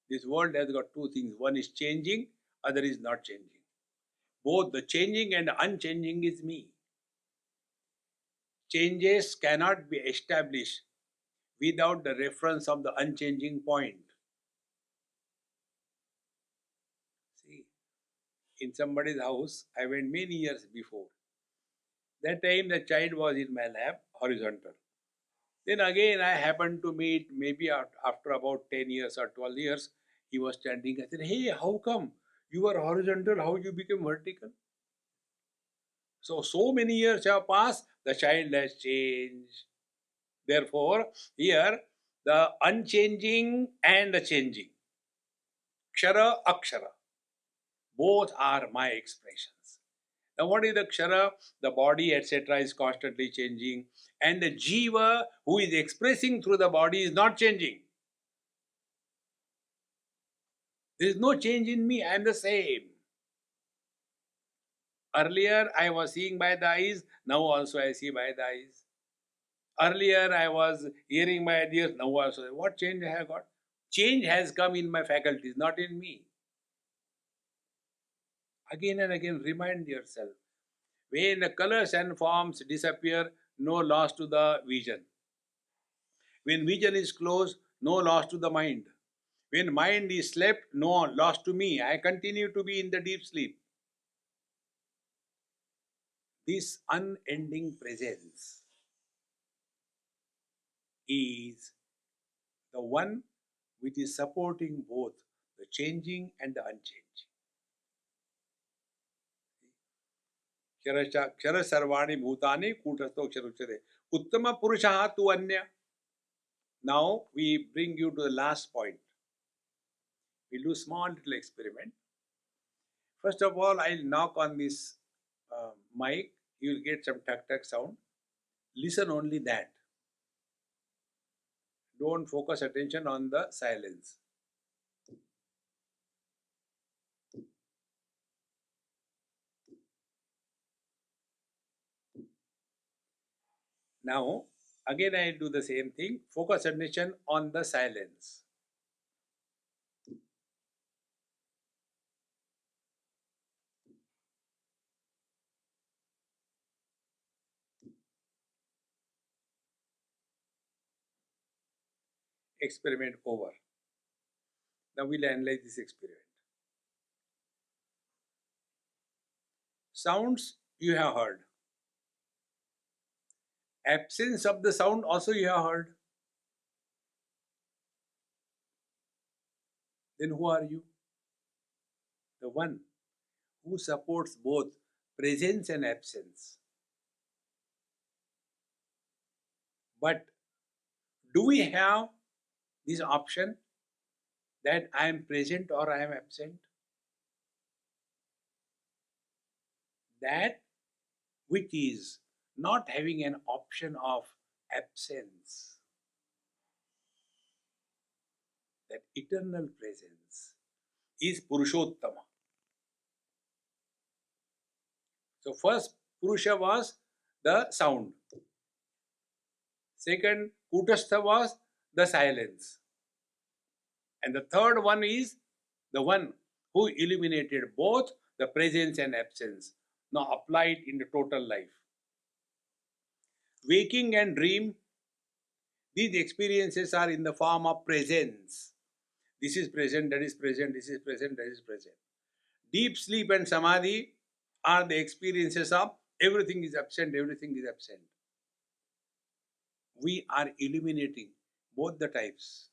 This world has got two things. One is changing, other is not changing. Both the changing and unchanging is me. Changes cannot be established without the reference of the unchanging point. See, in somebody's house, I went many years before. That time the child was in my lap, horizontal. Then again I happened to meet, maybe after about 10 years or 12 years, he was standing. I said, hey, how come? You were horizontal, how you became vertical? So many years have passed, the child has changed. Therefore, here, the unchanging and the changing, kshara, akshara, both are my expressions. Now, what is the kshara? The body, etc., is constantly changing, and the jiva, who is expressing through the body, is not changing. There is no change in me, I am the same. Earlier, I was seeing by the eyes, now also I see by the eyes. Earlier, I was hearing by the ears, now also. What change I have got? Change has come in my faculties, not in me. Again and again, remind yourself. When the colors and forms disappear, no loss to the vision. When vision is closed, no loss to the mind. When mind is slept, no loss to me. I continue to be in the deep sleep. This unending presence is the one which is supporting both the changing and the unchanging. Kshara sarvani bhutani kutasto ksharuchate. Uttama purushaha tu anya. Now we bring you to the last point. We'll do a small little experiment. First of all, I'll knock on this mic. You will get some tuck tuck sound. Listen only that. Don't focus attention on the silence. Now, again I do the same thing. Focus attention on the silence. Experiment over. Now we'll analyze this experiment. Sounds you have heard. Absence of the sound also you have heard. Then who are you? The one who supports both presence and absence. But do we have this option that I am present or I am absent? That which is not having an option of absence, that eternal presence, is Purushottama. So first Purusha was the sound. Second Kutastha was the silence. And the third one is the one who illuminated both the presence and absence. Now apply it in the total life. Waking and dream, these experiences are in the form of presence. This is present, that is present, this is present, that is present. Deep sleep and samadhi are the experiences of everything is absent, everything is absent. We are illuminating both the types.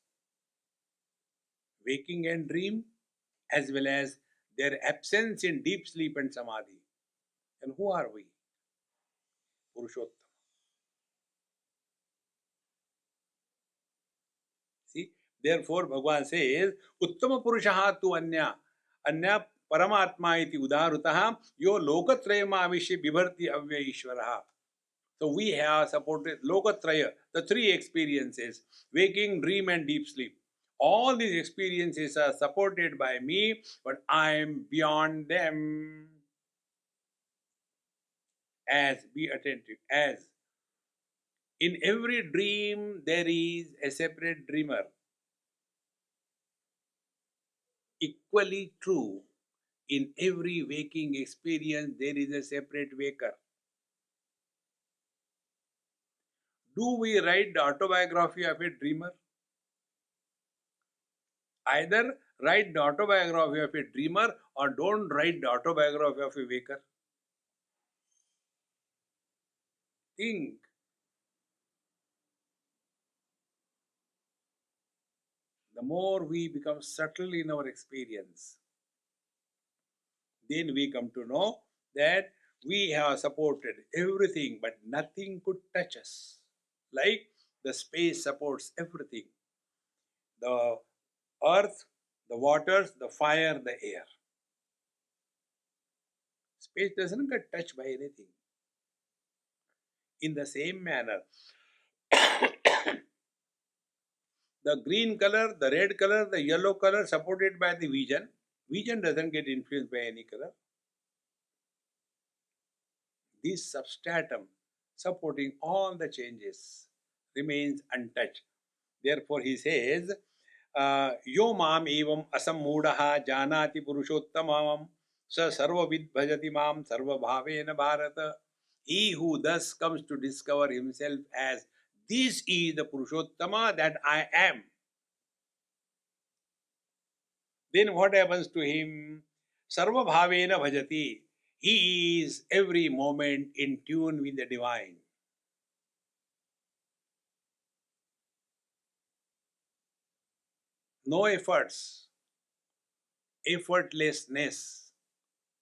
Waking and dream, as well as their absence in deep sleep and samadhi. And who are we? Purushottama. See, therefore Bhagavan says, Uttama Purushaha tu anya Paramatma iti udarutaha yo lokatrayama avishya vibharti avya ishvaraha. So we have supported Lokatraya, the three experiences, waking, dream and deep sleep. All these experiences are supported by me, but I am beyond them. As, be attentive, as in every dream there is a separate dreamer. Equally true, in every waking experience there is a separate waker. Do we write the autobiography of a dreamer? Either write the autobiography of a dreamer or don't write the autobiography of a waker. Think. The more we become subtle in our experience, then we come to know that we have supported everything, but nothing could touch us. Like the space supports everything. The earth, the waters, the fire, the air. Space doesn't get touched by anything. In the same manner, the green color, the red color, the yellow color supported by the vision. Vision doesn't get influenced by any color. This substratum supporting all the changes remains untouched. Therefore he says, Yo mam evam asammudaha janati purushottamam sa sarvavid bhajati mam sarva bhavena bharata. He who thus comes to discover himself as this is the Purushottama that I am. Then what happens to him? Sarva bhavena bhajati. He is every moment in tune with the divine. No efforts. Effortlessness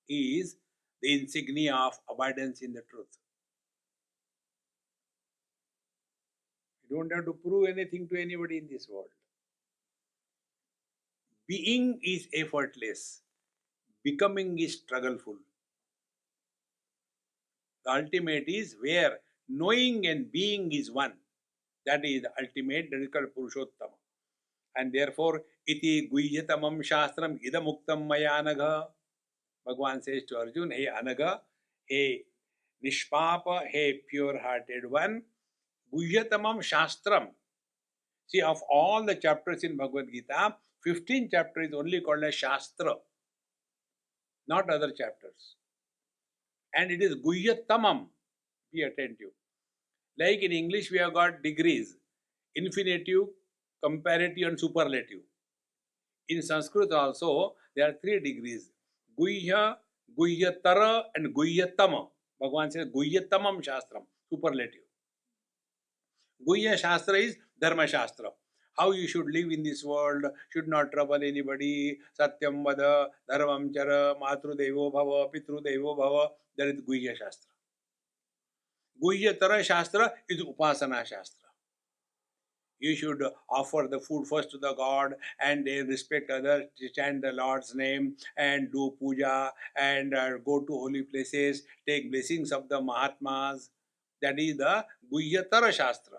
is the insignia of abidance in the truth. You don't have to prove anything to anybody in this world. Being is effortless. becoming is struggleful. The ultimate is where knowing and being is one. That is the ultimate, that is called Purushottama. And therefore, iti guhyatamam shastram idamuktam maya anagha. Bhagavan says to Arjun, hey Anaga, hey Nishpapa, hey pure-hearted one, guhyatamam shastram. See, of all the chapters in Bhagavad Gita, 15th chapter is only called as Shastra, not other chapters. And it is guhyatamam. Be attentive. Like in English, we have got degrees, infinitive, comparative and superlative. In Sanskrit also, there are 3 degrees. Guhya, Guhyatara and Guhyatama. Bhagavan says Guhyatamam Shastram, superlative. Guhya Shastra is Dharma Shastra. How you should live in this world, should not trouble anybody, Satyam Vada, Dharmam Chara, Matru Devo Bhava, Pitru Devo Bhava. That is Guhya Shastra. Guhyatara Shastra is Upasana Shastra. You should offer the food first to the God and then respect others, chant the Lord's name and do puja and go to holy places, take blessings of the Mahatmas. That is the Guhyatara Shastra.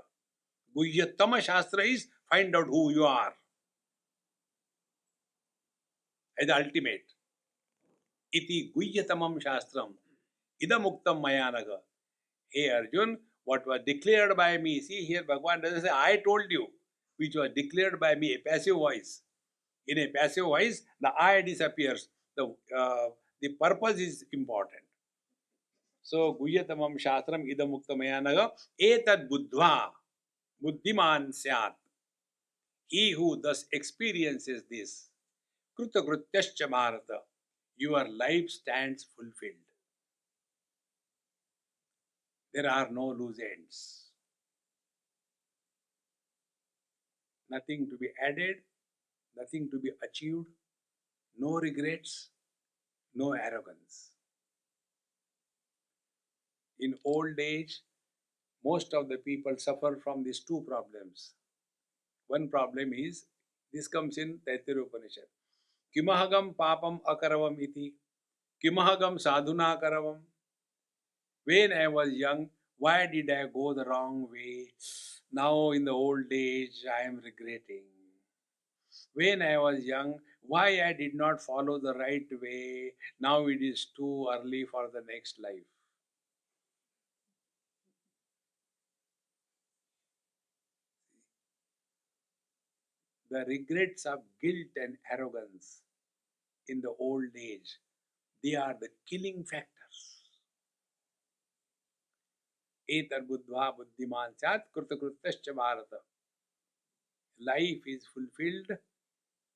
Guhyatama Shastra is find out who you are. As the ultimate. Iti Guhyatamam Shastram. Idamuktam Mayanaga. Hey Arjun, what was declared by me, see here Bhagavan doesn't say, I told you, which was declared by me, a passive voice. In a passive voice, the I disappears. The purpose is important. So, Guhyatamam Shastram Idamuktamayanaga Etad Buddhva Buddhiman Syat. He who thus experiences this, Krutakrutyascha Bharata, your life stands fulfilled. There are no loose ends. Nothing to be added, nothing to be achieved, no regrets, no arrogance. In old age, most of the people suffer from these 2 problems. One problem is, this comes in Taittiriya Upanishad. Kimahagam papam akaravam iti, kimahagam sadhuna akaravam. When I was young, why did I go the wrong way? Now in the old age, I am regretting. When I was young, why I did not follow the right way? Now it is too early for the next life. The regrets of guilt and arrogance in the old age, they are the killing factors. Etar buddhva buddhiman syat krutakruttascha bharata. Life is fulfilled,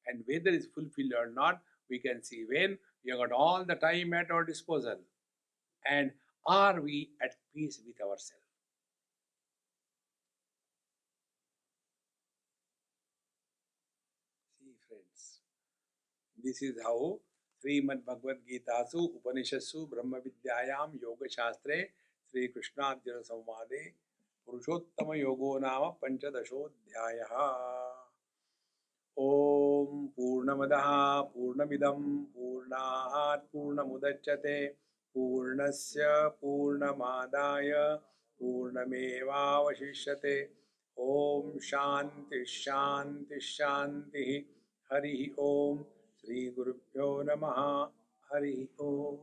and whether it's fulfilled or not, we can see when we have got all the time at our disposal. And are we at peace with ourselves? See, friends, this is how Srimad Bhagavad Gita su Upanishadsu Brahma Vidyayam Yoga Shastre Sri Krishnarjuna Samvade Purushottama Yogo Nama Panchadashodhyayaha. Om Purnamadaha Purnamidam Purnahat Purnamudachyate Purnasya Purnamadaya Purnamevavashishyate. Om Shanti Shanti Shanti. Hari Om. Shri Gurubhyo Namaha. Hari Om.